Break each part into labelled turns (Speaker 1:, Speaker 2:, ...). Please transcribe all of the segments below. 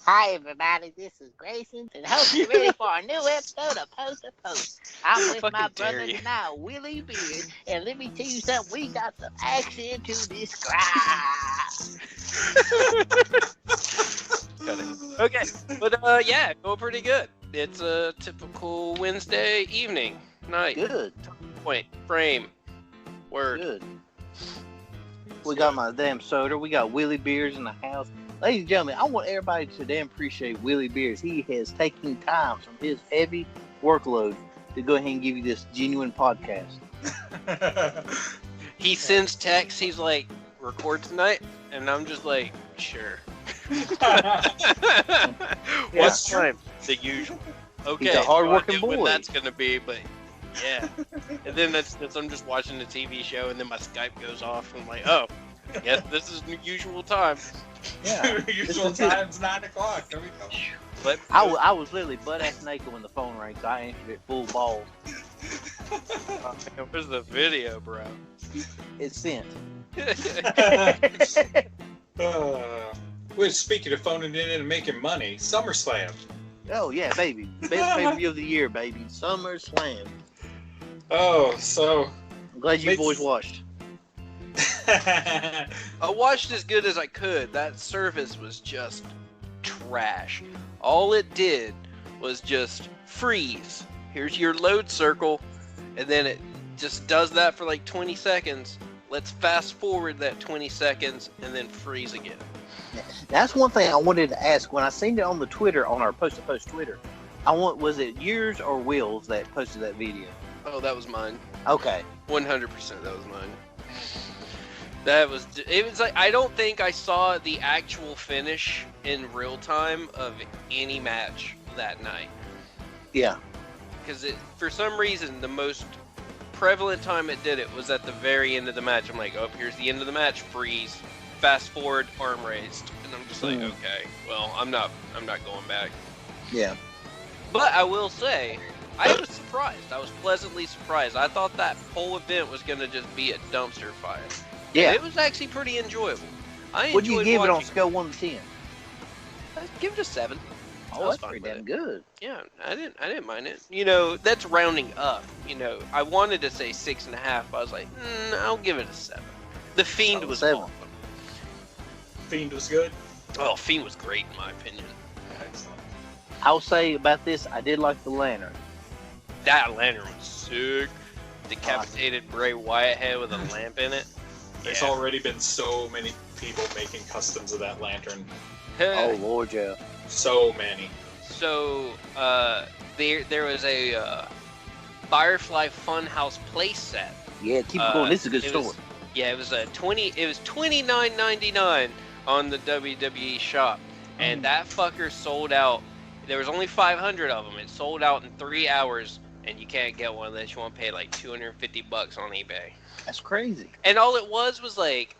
Speaker 1: Hi everybody, this is Grayson, and hope you're ready for a new episode of Post to Post. I'm with my
Speaker 2: Fucking dare
Speaker 1: brother
Speaker 2: you.
Speaker 1: tonight, Willie Beard, and let me tell you something, we got some action to describe.
Speaker 2: Got it. Okay, but yeah, going pretty good. It's a typical Wednesday evening, night,
Speaker 1: Good,
Speaker 2: point, frame, word.
Speaker 1: good. We got my damn soda, we got Willie Beers in the house. Ladies and gentlemen, I want everybody to damn appreciate Willie Beers. He has taken time from his heavy workload to go ahead and give you this genuine podcast.
Speaker 2: He sends texts. He's like, "Record tonight," and I'm just like, "Sure." What time? The usual. Okay.
Speaker 1: He's a hard-working
Speaker 2: no idea
Speaker 1: boy.
Speaker 2: when that's gonna be, but yeah. And then that's I'm just watching the TV show, and then my Skype goes off, and I'm like, "Oh, yes, this is the usual time."
Speaker 1: Yeah.
Speaker 3: Usual time's 9 o'clock. There we go.
Speaker 2: But
Speaker 1: I was literally butt-ass naked when the phone rang, so I answered it full balls.
Speaker 2: where's the video, bro?
Speaker 1: It's sent.
Speaker 3: Well, speaking of phoning it in and making money, SummerSlam.
Speaker 1: Oh, yeah, baby. Best pay-per-view of the year, baby. SummerSlam.
Speaker 3: Oh, so
Speaker 1: I'm glad you boys watched.
Speaker 2: I watched as good as I could. That service was just trash. All it did was just freeze. Here's your load circle, and then it just does that for like 20 seconds. Let's fast forward that 20 seconds and then freeze again.
Speaker 1: That's one thing I wanted to ask. When I seen it on the Twitter, on our post-to-post Twitter, was it yours or Will's that posted that video?
Speaker 2: Oh, that was mine.
Speaker 1: Okay.
Speaker 2: 100% that was mine. It was like, I don't think I saw the actual finish in real time of any match that night.
Speaker 1: Yeah.
Speaker 2: Because for some reason, the most prevalent time it did it was at the very end of the match. I'm like, oh, here's the end of the match, freeze, fast forward, arm raised. And I'm just like, okay, well, I'm not going back.
Speaker 1: Yeah.
Speaker 2: But I will say, I was surprised. I was pleasantly surprised. I thought that whole event was going to just be a dumpster fire.
Speaker 1: Yeah.
Speaker 2: It was actually pretty enjoyable.
Speaker 1: What'd you give it on scale 1 to 10?
Speaker 2: I'd give it a 7.
Speaker 1: Oh, that's pretty damn good.
Speaker 2: Yeah, I didn't mind it. You know, that's rounding up. You know, I wanted to say 6.5. I was like, I'll give it a 7. The Fiend was
Speaker 1: 7.
Speaker 2: awesome.
Speaker 3: Fiend was good.
Speaker 2: Oh, Fiend was great in my opinion.
Speaker 3: Excellent.
Speaker 1: I'll say about this, I did like the lantern.
Speaker 2: That lantern was sick. Decapitated Bray Wyatt head with a lamp in it.
Speaker 3: There's already been so many people making customs of that lantern.
Speaker 1: Oh, Lord, yeah.
Speaker 3: So many.
Speaker 2: So, there was a Firefly Funhouse playset.
Speaker 1: Yeah, keep it going. This is a good story.
Speaker 2: It was $29.99 on the WWE shop, and that fucker sold out. There was only 500 of them. It sold out in 3 hours, and you can't get one unless you want to pay like $250 on eBay.
Speaker 1: That's crazy.
Speaker 2: And all it was like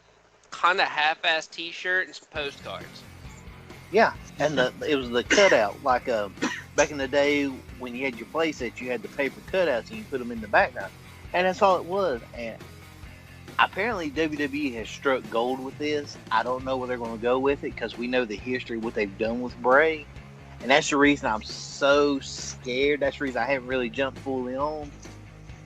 Speaker 2: kind of half-ass T-shirt and some postcards.
Speaker 1: Yeah, and it was the cutout, like back in the day when you had your playsets, you had the paper cutouts and you put them in the background, and that's all it was. And apparently WWE has struck gold with this. I don't know where they're going to go with it because we know the history, what they've done with Bray, and that's the reason I'm so scared. That's the reason I haven't really jumped fully on,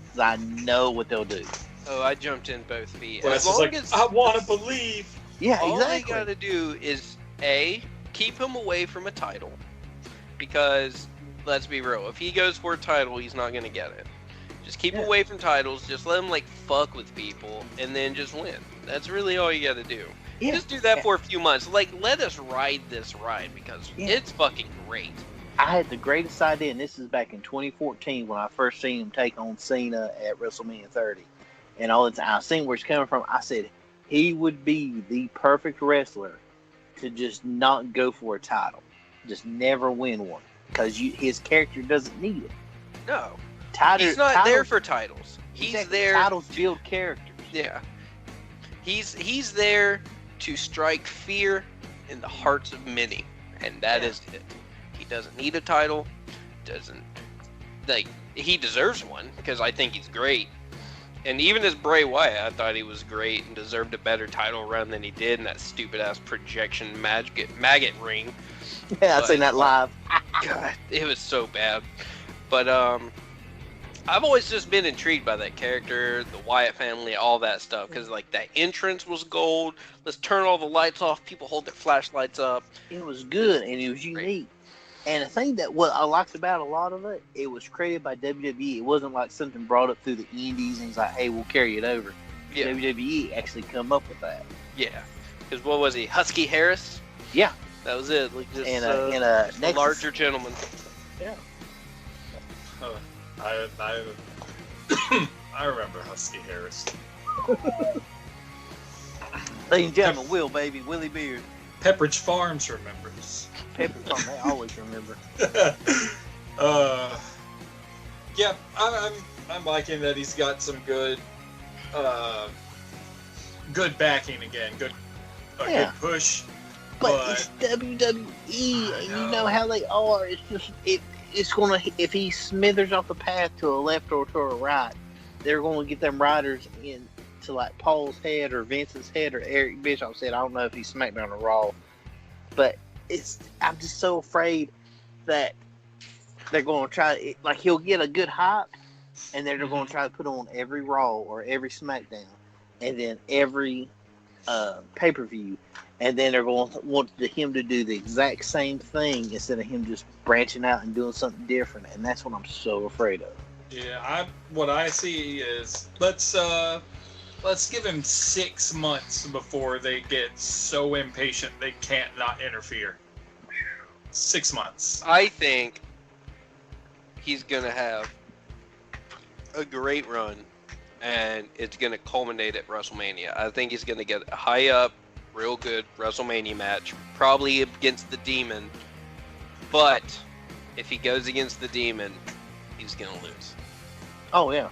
Speaker 1: because I know what they'll do.
Speaker 2: Oh, I jumped in both feet.
Speaker 3: Well,
Speaker 2: As long as
Speaker 3: I want to believe.
Speaker 1: Yeah,
Speaker 2: all
Speaker 1: exactly.
Speaker 2: they got to do is keep him away from a title, because let's be real, if he goes for a title, he's not gonna get it. Just keep him away from titles. Just let him like fuck with people, and then just win. That's really all you got to do.
Speaker 1: Yeah.
Speaker 2: Just do that for a few months. Like, let us ride this ride because it's fucking great.
Speaker 1: I had the greatest idea, and this is back in 2014 when I first seen him take on Cena at WrestleMania 30. And all the time, I seen where it's coming from. I said he would be the perfect wrestler to just not go for a title, just never win one, because his character doesn't need it.
Speaker 2: No, he's not there for titles. He's there.
Speaker 1: Titles build characters.
Speaker 2: Yeah, he's there to strike fear in the hearts of many, and that is it. He doesn't need a title. He deserves one because I think he's great. And even as Bray Wyatt, I thought he was great and deserved a better title run than he did in that stupid-ass projection maggot ring.
Speaker 1: Yeah, I seen that live.
Speaker 2: God, it was so bad. But I've always just been intrigued by that character, the Wyatt family, all that stuff. Because like that entrance was gold. Let's turn all the lights off. People hold their flashlights up.
Speaker 1: It was good and it was unique. And the thing that what I liked about a lot of it, it was created by WWE. It wasn't like something brought up through the indies and it's like, hey, we'll carry it over.
Speaker 2: Yeah.
Speaker 1: WWE actually come up with that.
Speaker 2: Yeah. Because what was he? Husky Harris?
Speaker 1: Yeah.
Speaker 2: That was it. Like just,
Speaker 1: and a
Speaker 2: a larger gentleman.
Speaker 1: Yeah.
Speaker 3: I remember Husky Harris.
Speaker 1: Ladies and gentlemen, Will, baby, Willie Beard.
Speaker 3: Pepperidge Farms remembers.
Speaker 1: Pepperidge Farm, they always remember.
Speaker 3: Yeah, I'm liking that he's got some good backing again, good push.
Speaker 1: But it's WWE, and you know how they are. It's just it's gonna, if he smithers off the path to a left or to a right, they're gonna get them riders in to like Paul's head or Vince's head or Eric Bischoff's head. I don't know if he's SmackDown or Raw, but I'm just so afraid that they're gonna try, like he'll get a good hype, and they're gonna try to put on every Raw or every SmackDown, and then every pay-per-view. And then they're going to want him to do the exact same thing instead of him just branching out and doing something different. And that's what I'm so afraid of.
Speaker 3: Yeah, what I see is let's give him 6 months before they get so impatient they can't not interfere. 6 months.
Speaker 2: I think he's gonna have a great run, and it's gonna culminate at WrestleMania. I think he's gonna get high up. Real good WrestleMania match, probably against the Demon. But if he goes against the Demon, he's gonna lose.
Speaker 1: Oh yeah,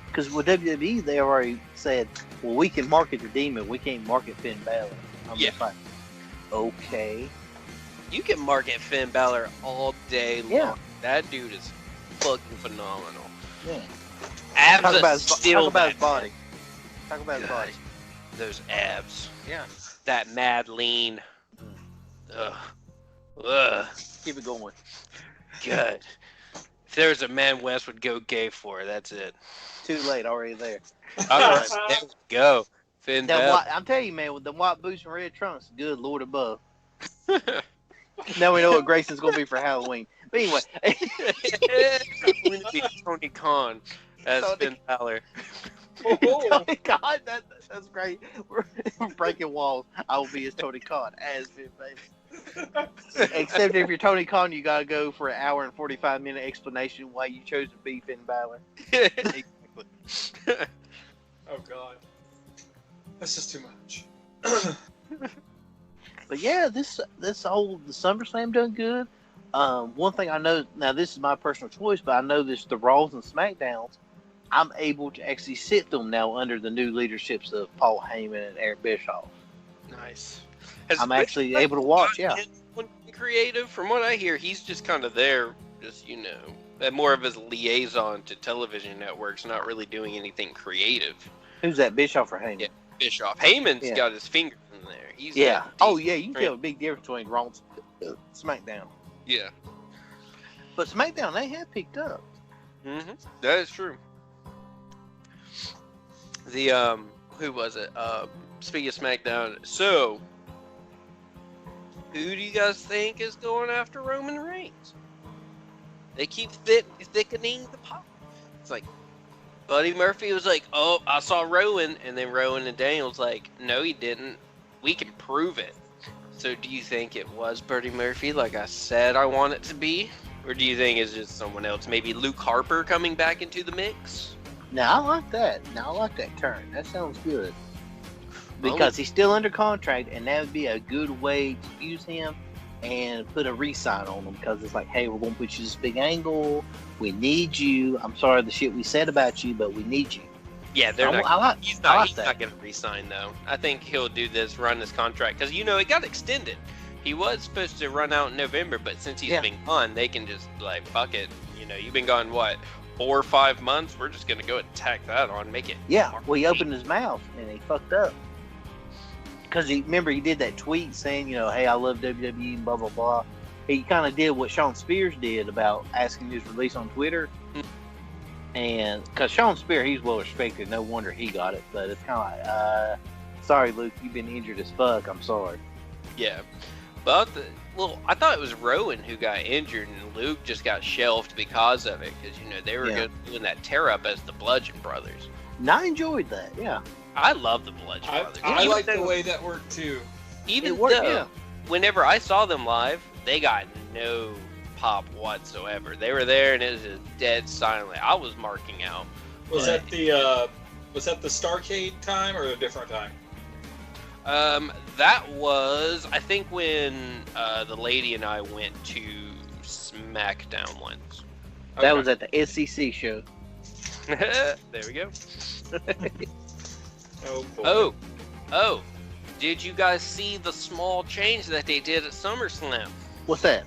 Speaker 1: because with WWE they already said, well, we can market the Demon, we can't market Finn Balor. I'm just like, okay.
Speaker 2: You can market Finn Balor all day long.
Speaker 1: Yeah.
Speaker 2: That dude is fucking phenomenal.
Speaker 1: Yeah.
Speaker 2: Abs
Speaker 1: Talk about,
Speaker 2: still
Speaker 1: talk about his body. Talk about his body.
Speaker 2: Those abs.
Speaker 1: Yeah.
Speaker 2: That mad lean. Ugh. Ugh.
Speaker 1: Keep it going.
Speaker 2: Good. If there was a man West would go gay for, that's it.
Speaker 1: Too late, already there.
Speaker 2: All right, there we go. Finn Balor.
Speaker 1: I'm telling you, man, with the white boots and red trunks, good Lord above. Now we know what Grayson's going to be for Halloween. But anyway.
Speaker 2: I'm going to be Tony Khan as Finn Balor.
Speaker 1: Tony Khan, that's great. We're breaking walls. I will be as Tony Khan as Finn Balor. Except if you're Tony Khan, you gotta go for an hour and 45-minute explanation why you chose to be Finn Balor.
Speaker 2: Exactly.
Speaker 3: Oh God, that's just too much.
Speaker 1: But yeah, the SummerSlam done good. One thing I know, now this is my personal choice, but I know this, the Raws and SmackDowns, I'm able to actually sit them now under the new leaderships of Paul Heyman and Eric Bischoff.
Speaker 2: Nice.
Speaker 1: I'm actually able to watch, yeah.
Speaker 2: Creative, from what I hear, he's just kind of there, just, more of his liaison to television networks, not really doing anything creative.
Speaker 1: Who's that, Bischoff or Heyman?
Speaker 2: Yeah, Bischoff. Heyman's got his fingers in there. He's
Speaker 1: yeah.
Speaker 2: got
Speaker 1: Oh, yeah, you can tell a big difference between Raw and SmackDown.
Speaker 2: Yeah.
Speaker 1: But SmackDown, they have picked up.
Speaker 2: Mm-hmm. That is true. The, who was it? Speaking of SmackDown, so, who do you guys think is going after Roman Reigns? They keep thickening the pot. It's like, Buddy Murphy was like, oh, I saw Rowan, and then Rowan and Daniel's like, no, he didn't. We can prove it. So do you think it was Buddy Murphy, like I said I want it to be? Or do you think it's just someone else? Maybe Luke Harper coming back into the mix?
Speaker 1: Now, I like that. Now, I like that turn. That sounds good. Because he's still under contract, and that would be a good way to use him and put a re-sign on him. Because it's like, hey, we're going to put you this big angle. We need you. I'm sorry the shit we said about you, but we need you.
Speaker 2: Yeah, he's not going to re-sign, though. I think he'll do this, run this contract. Because, it got extended. He was supposed to run out in November, but since he's been gone, they can just, like, fuck it. You've been gone, what, 4 or 5 months? We're just going to go and tack that on, make it.
Speaker 1: Yeah, well, he opened his mouth, and he fucked up. Because remember, he did that tweet saying, hey, I love WWE and blah, blah, blah. he kind of did what Sean Spears did about asking his release on Twitter. And because Sean Spears, he's well respected, no wonder he got it. But it's kind of like, sorry, Luke, you've been injured as fuck. I'm sorry.
Speaker 2: Yeah, but I thought it was Rowan who got injured, and Luke just got shelved because of it. Because they were doing that tear up as the Bludgeon Brothers.
Speaker 1: And I enjoyed that. Yeah,
Speaker 2: I love the Bludgeon Brothers.
Speaker 3: I like the way that worked too.
Speaker 2: Even though, whenever I saw them live, they got no pop whatsoever. They were there, and it was just dead silent. I was marking out.
Speaker 3: Was that the Starcade time or a different time?
Speaker 2: That was, I think, when the lady and I went to SmackDown once.
Speaker 1: Okay. That was at the SEC show.
Speaker 2: There we go.
Speaker 3: Oh boy.
Speaker 2: Oh! Did you guys see the small change that they did at SummerSlam?
Speaker 1: What's that?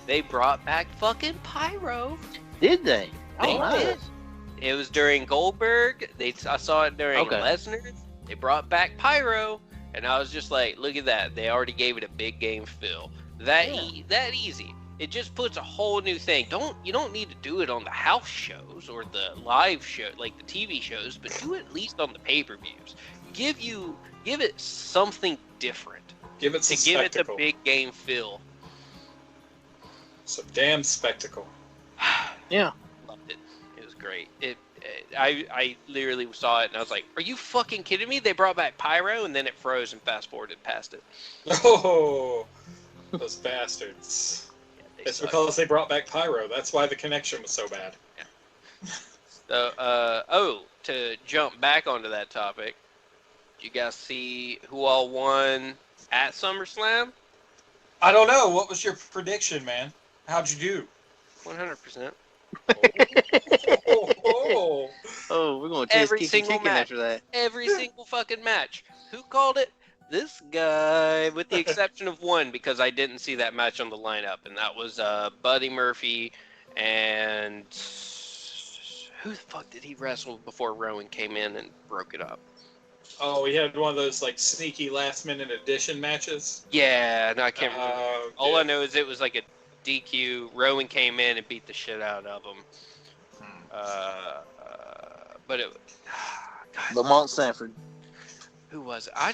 Speaker 2: They brought back fucking pyro.
Speaker 1: Did they?
Speaker 2: They did. It was during Goldberg. I saw it during Lesnar. They brought back pyro, and I was just like, look at that. They already gave it a big game feel. That easy. It just puts a whole new thing. You don't need to do it on the house shows or the live show, like the TV shows, but do it at least on the pay-per-views. Give it something different.
Speaker 3: Give it some
Speaker 2: spectacle. Give it the big game feel.
Speaker 3: Some damn spectacle.
Speaker 1: Yeah.
Speaker 2: Loved it. It was great. I literally saw it and I was like, are you fucking kidding me? They brought back pyro and then it froze and fast forwarded past it.
Speaker 3: Oh, those bastards.
Speaker 2: Yeah,
Speaker 3: it's because they brought back pyro. That's why the connection was so bad.
Speaker 2: Yeah. So, to jump back onto that topic, did you guys see who all won at SummerSlam?
Speaker 3: I don't know. What was your prediction, man? How'd you do?
Speaker 2: 100%.
Speaker 1: Oh, we're going to taste chicken
Speaker 2: match.
Speaker 1: After that.
Speaker 2: Every single fucking match. Who called it? This guy, with the exception of one, because I didn't see that match on the lineup, and that was Buddy Murphy and who the fuck did he wrestle before Rowan came in and broke it up?
Speaker 3: Oh, he had one of those like sneaky last-minute addition matches.
Speaker 2: Yeah, no, I can't remember. All I know is it was like a DQ. Rowan came in and beat the shit out of him. But it. God,
Speaker 1: Lamont Sanford.
Speaker 2: Who was it? I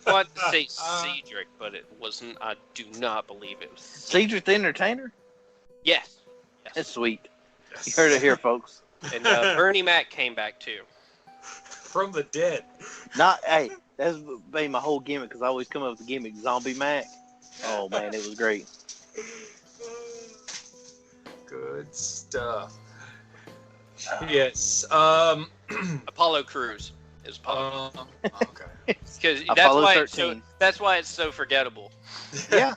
Speaker 2: want to say Cedric, but it wasn't. I do not believe it was
Speaker 1: Cedric the Entertainer?
Speaker 2: Yes.
Speaker 1: That's sweet. Yes. You heard it here, folks.
Speaker 2: And Bernie Mac came back too.
Speaker 3: From the dead.
Speaker 1: Hey, that's been my whole gimmick because I always come up with the gimmick Zombie Mac. Oh man, it was great.
Speaker 3: Good stuff. Yes.
Speaker 2: Apollo Crews is Apollo.
Speaker 3: Okay.
Speaker 2: Because that's why it's so forgettable.
Speaker 1: Yeah.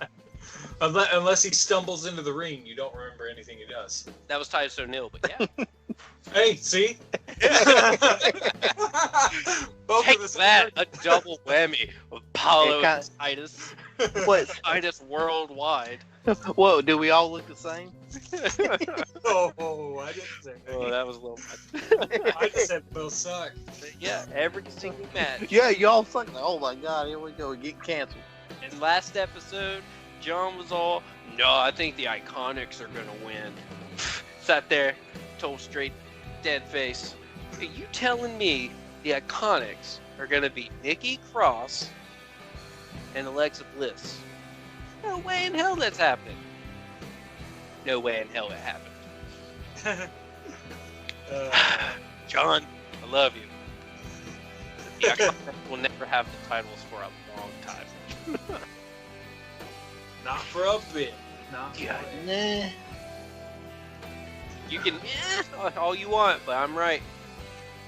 Speaker 3: Unless he stumbles into the ring, you don't remember anything he does.
Speaker 2: That was Titus O'Neil, but yeah.
Speaker 3: Hey, see?
Speaker 2: Take that, a double whammy. Apollo and Titus.
Speaker 1: What?
Speaker 2: Titus worldwide.
Speaker 1: Whoa, do we all look the same?
Speaker 3: Oh, I didn't say that.
Speaker 2: Oh, that was a little much.
Speaker 3: I just said they'll suck.
Speaker 2: Yeah, every single match.
Speaker 1: Yeah, y'all suck. Oh my god, here we go, we're getting canceled.
Speaker 2: In last episode, John was all, no, I think the Iconics are going to win. Sat there, told straight dead face, are you telling me the Iconics are going to beat Nikki Cross and Alexa Bliss? No way in hell that's happening. No way in hell it happened. John, I love you. The Iconics will never have the titles for a long time.
Speaker 3: Not for a bit. Not for a bit.
Speaker 1: Nah.
Speaker 2: You can all you want, but I'm right.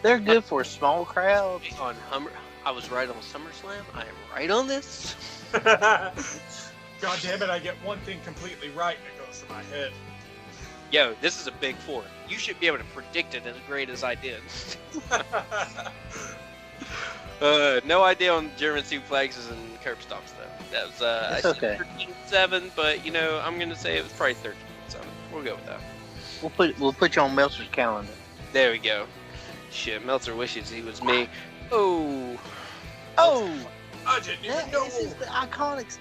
Speaker 1: They're good for a small crowd.
Speaker 2: I was right on SummerSlam. I am right on this.
Speaker 3: God damn it, I get one thing completely right and it goes to my head.
Speaker 2: Yo, this is a big four. You should be able to predict it as great as I did. No idea on German suplexes and curb stomps though. That was I said
Speaker 1: okay.
Speaker 2: 13-7, but you know I'm gonna say it was probably 13. So we'll go with that.
Speaker 1: We'll put you on Meltzer's calendar.
Speaker 2: There we go. Shit, Meltzer wishes he was me.
Speaker 1: Oh,
Speaker 3: I didn't even know.
Speaker 1: This is the Iconics.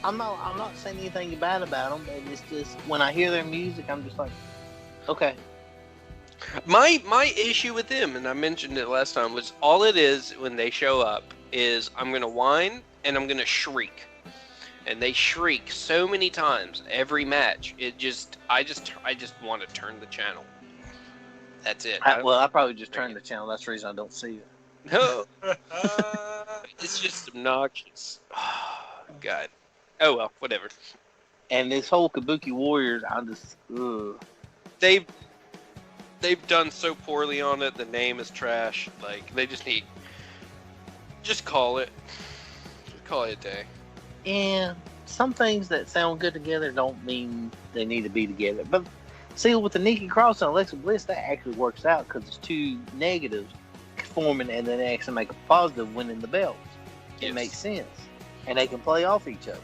Speaker 1: I'm not saying anything bad about them, but it's just when I hear their music, I'm just like, okay.
Speaker 2: My issue with them, and I mentioned it last time, was all it is when they show up is I'm gonna whine and I'm gonna shriek, and they shriek so many times every match. I just want to turn the channel. That's it.
Speaker 1: I probably just turned the channel. That's the reason I don't see it.
Speaker 2: No, it's just obnoxious. Oh, God. Oh well, whatever.
Speaker 1: And this whole Kabuki Warriors, I'm just, ugh.
Speaker 2: They've done so poorly on it. The name is trash. Like they just call it a day.
Speaker 1: Yeah, some things that sound good together don't mean they need to be together. But see, with the Nikki Cross and Alexa Bliss, that actually works out because it's two negatives forming and then they actually make a positive winning the belts. It makes sense. And they can play off each other.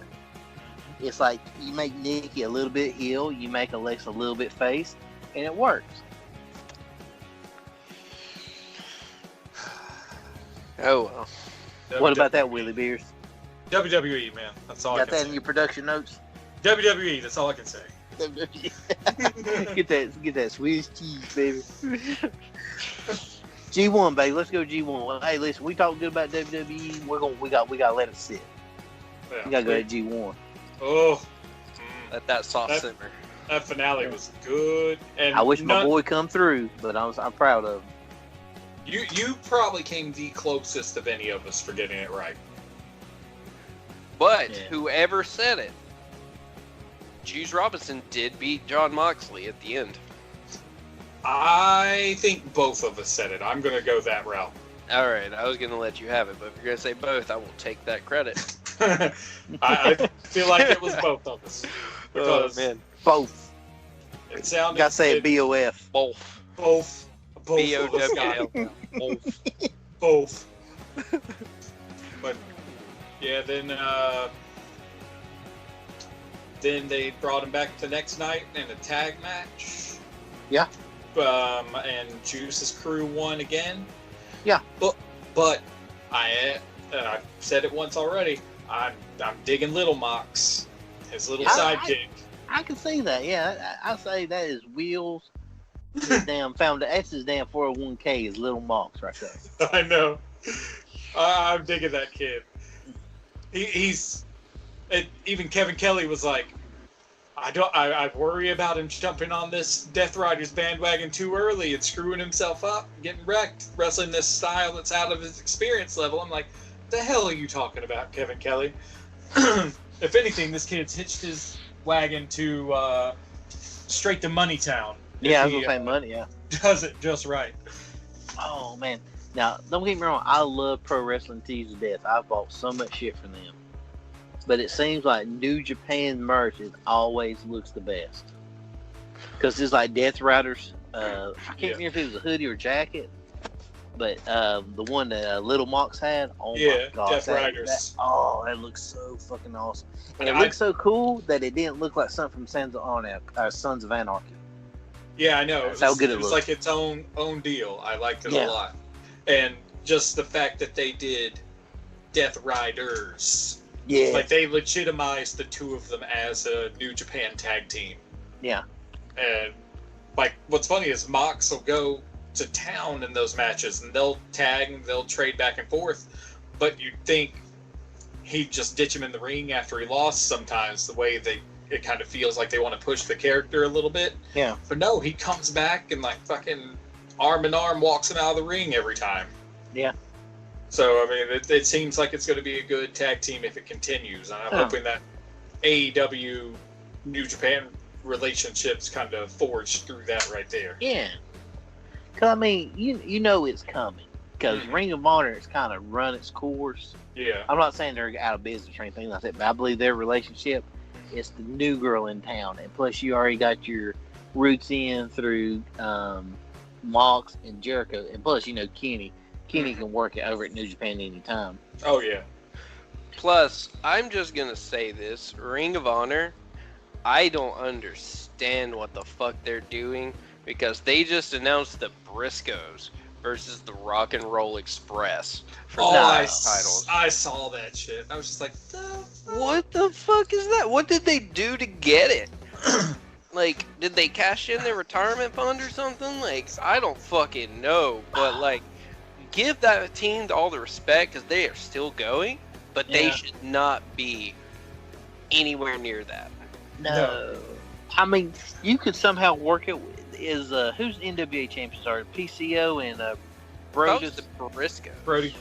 Speaker 1: It's like you make Nikki a little bit heel, you make Alexa a little bit face, and it works.
Speaker 2: Oh well.
Speaker 1: What about that, Willie Beers?
Speaker 3: WWE, man. That's all I
Speaker 1: Got
Speaker 3: can
Speaker 1: that
Speaker 3: say.
Speaker 1: in your production notes?
Speaker 3: WWE, that's all I can say.
Speaker 1: get that Swiss cheese, baby. G1, baby. Let's go G1. Well, hey, listen, we talked good about WWE. We gotta let it sit.
Speaker 3: Yeah.
Speaker 1: We gotta go to G1.
Speaker 3: Oh,
Speaker 2: Let that sauce simmer.
Speaker 3: that finale was good. And
Speaker 1: I wish my boy come through, but I'm proud of him.
Speaker 3: You probably came the closest of any of us for getting it right.
Speaker 2: But
Speaker 1: Yeah.
Speaker 2: whoever said it, Juice Robinson did beat John Moxley at the end.
Speaker 3: I think both of us said it. I'm gonna go that route.
Speaker 2: All right, I was gonna let you have it, but if you're gonna say both, I will take that credit.
Speaker 3: I feel like it was both of us. Because
Speaker 2: man,
Speaker 1: Both.
Speaker 3: it sounded.
Speaker 1: Gotta say it BOF.
Speaker 2: both.
Speaker 3: Both of us got it.
Speaker 2: Both.
Speaker 3: Both. But yeah, then they brought him back the next night in a tag match.
Speaker 1: Yeah.
Speaker 3: And Juice's crew won again.
Speaker 1: Yeah.
Speaker 3: But I've said it once already. I'm digging Little Mox, his little sidekick.
Speaker 1: I can see that. Yeah, I say that is Wheels. His damn that's his damn 401k is Little Mox right there.
Speaker 3: I know. I'm digging that kid. Even Kevin Kelly was like, I worry about him jumping on this Death Riders bandwagon too early and screwing himself up, getting wrecked, wrestling this style that's out of his experience level. I'm like, the hell are you talking about, Kevin Kelly? If anything, this kid's hitched his wagon to straight to Money Town.
Speaker 1: Yeah, I was gonna say money. Yeah.
Speaker 3: Does it just right.
Speaker 1: Oh man. Now, don't get me wrong. I love pro wrestling tees to death. I bought so much shit from them. But it seems like New Japan merch always looks the best. Because it's like Death Riders. I can't remember if it was a hoodie or jacket. But the one that Little Mox had, oh my god.
Speaker 3: Death Riders.
Speaker 1: That looks so fucking awesome. And it looks so cool that it didn't look like something from Sons of Anarchy.
Speaker 3: Yeah, I know.
Speaker 1: That's how good it
Speaker 3: was
Speaker 1: looks.
Speaker 3: like its own deal. I liked it a lot. And just the fact that they did Death Riders.
Speaker 1: Yeah.
Speaker 3: Like, they legitimized the two of them as a New Japan tag team.
Speaker 1: Yeah.
Speaker 3: And, like, what's funny is Mox will go to town in those matches, and they'll tag and they'll trade back and forth. But you'd think he'd just ditch him in the ring after he lost sometimes, the way it kind of feels like they want to push the character a little bit.
Speaker 1: Yeah.
Speaker 3: But no, he comes back and, like, fucking arm in arm walks him out of the ring every time.
Speaker 1: Yeah.
Speaker 3: So, I mean, it seems like it's going to be a good tag team if it continues. And I'm hoping that AEW New Japan relationships kind of forge through that right there.
Speaker 1: Yeah. Because, I mean, you know it's coming. Because Ring of Honor has kind of run its course.
Speaker 3: Yeah.
Speaker 1: I'm not saying they're out of business or anything like that, but I believe their relationship is the new girl in town. And plus, you already got your roots in through Mox and Jericho. And plus, you know, Kenny. Kenny can work it over at New Japan anytime.
Speaker 3: Oh, yeah.
Speaker 2: Plus, I'm just going to say this. Ring of Honor, I don't understand what the fuck they're doing because they just announced the Briscoes, versus the Rock and Roll Express for
Speaker 3: Oh,
Speaker 2: the
Speaker 3: I
Speaker 2: titles.
Speaker 3: saw that shit. I was just like, the fuck?
Speaker 2: What the fuck is that? What did they do to get it? Like, did they cash in their retirement fund or something? Like, I don't fucking know. But, like, give that team all the respect because they are still going, but they should not be anywhere near that.
Speaker 1: No. I mean, you could somehow work it. Who's NWA champions are? PCO and
Speaker 2: Probably
Speaker 1: Brodus.
Speaker 2: the Briscoes.
Speaker 3: Brody.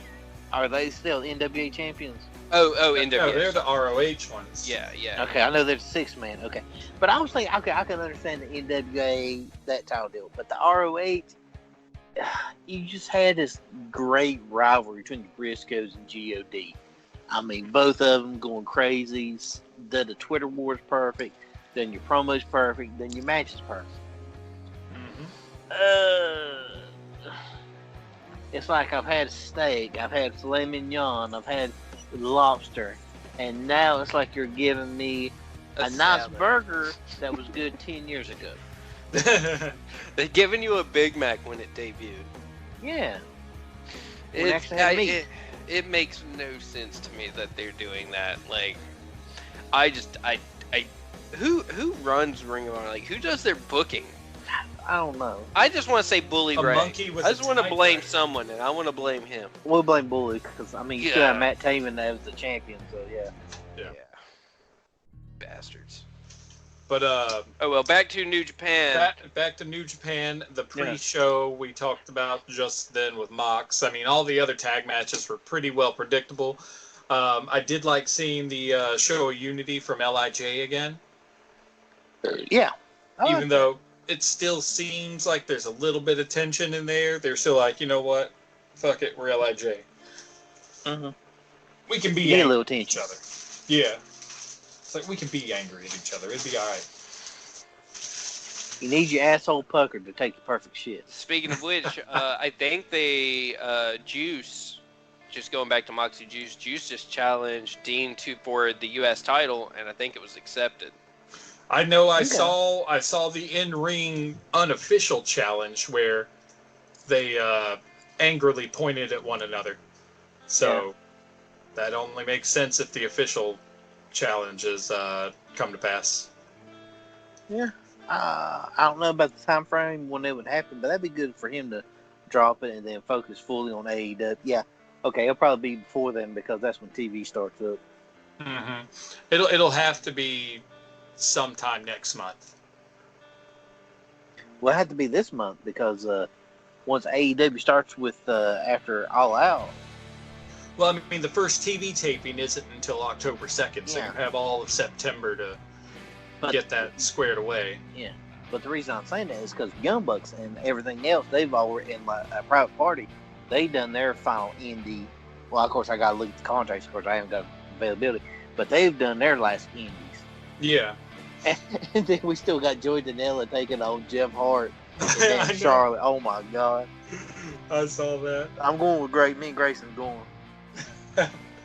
Speaker 1: Are they still NWA champions?
Speaker 2: Oh, NWA.
Speaker 3: No, they're the ROH ones.
Speaker 2: Yeah.
Speaker 1: Okay, I know they're 6-man. Okay, but I was thinking, okay, I can understand the NWA that title deal, but the ROH, you just had this great rivalry between the Briscoes and God. I mean, both of them going crazy. The Twitter war is perfect. Then your promo's perfect. Then your match is perfect. It's like I've had steak, I've had filet mignon, I've had lobster, and now it's like you're giving me a nice burger that was good 10 years ago.
Speaker 2: They're giving you a Big Mac when it debuted.
Speaker 1: Yeah. When it actually had meat.
Speaker 2: It makes no sense to me that they're doing that. Like, who runs Ring of Honor? Like, who does their booking?
Speaker 1: I don't know.
Speaker 2: I just want to say Bully Ray.
Speaker 3: Monkey with
Speaker 2: I just want to
Speaker 3: a
Speaker 2: blame
Speaker 3: typewriter.
Speaker 2: someone, and I want to blame him.
Speaker 1: We'll blame Bully because I mean, you still have Matt Taven as the champion, so yeah.
Speaker 2: Bastards.
Speaker 3: But
Speaker 2: oh well, back to New Japan.
Speaker 3: Back to New Japan. The pre-show we talked about just then with Mox. I mean, all the other tag matches were pretty well predictable. I did like seeing the show of Unity from Lij again.
Speaker 1: Yeah.
Speaker 3: Even though it still seems like there's a little bit of tension in there, they're still like, you know what? Fuck it, we're Lij.
Speaker 1: Mm-hmm.
Speaker 3: We can be
Speaker 1: a little
Speaker 3: angry at each
Speaker 1: tension.
Speaker 3: other. Yeah. It's like we can be angry at each other. It'd be alright.
Speaker 1: You need your asshole puckered to take the perfect shit.
Speaker 2: Speaking of which, I think they Juice, just going back to Moxie Juice just challenged Dean for the U.S. title, and I think it was accepted.
Speaker 3: I know. I saw the in-ring unofficial challenge where they angrily pointed at one another. So that only makes sense if the official challenges come to pass.
Speaker 1: Yeah. I don't know about the time frame when it would happen, but that'd be good for him to drop it and then focus fully on AEW. Yeah. Okay, it'll probably be before then because that's when TV starts up.
Speaker 3: Mm-hmm. It'll have to be sometime next month.
Speaker 1: Well, it had to be this month because once AEW starts with after All Out.
Speaker 3: Well, I mean, the first TV taping isn't until October 2nd, so you have all of September to get that squared away.
Speaker 1: Yeah, but the reason I'm saying that is because Young Bucks and everything else, they've already, in a private party, they done their final indie. Well, of course, I got to look at the contracts. Of course, I haven't got availability, but they've done their last indies.
Speaker 3: Yeah.
Speaker 1: And then we still got Joey Janela taking on Jeff Hart and Charlotte. Oh my God!
Speaker 3: I saw that.
Speaker 1: I'm going with Me and Grayson going.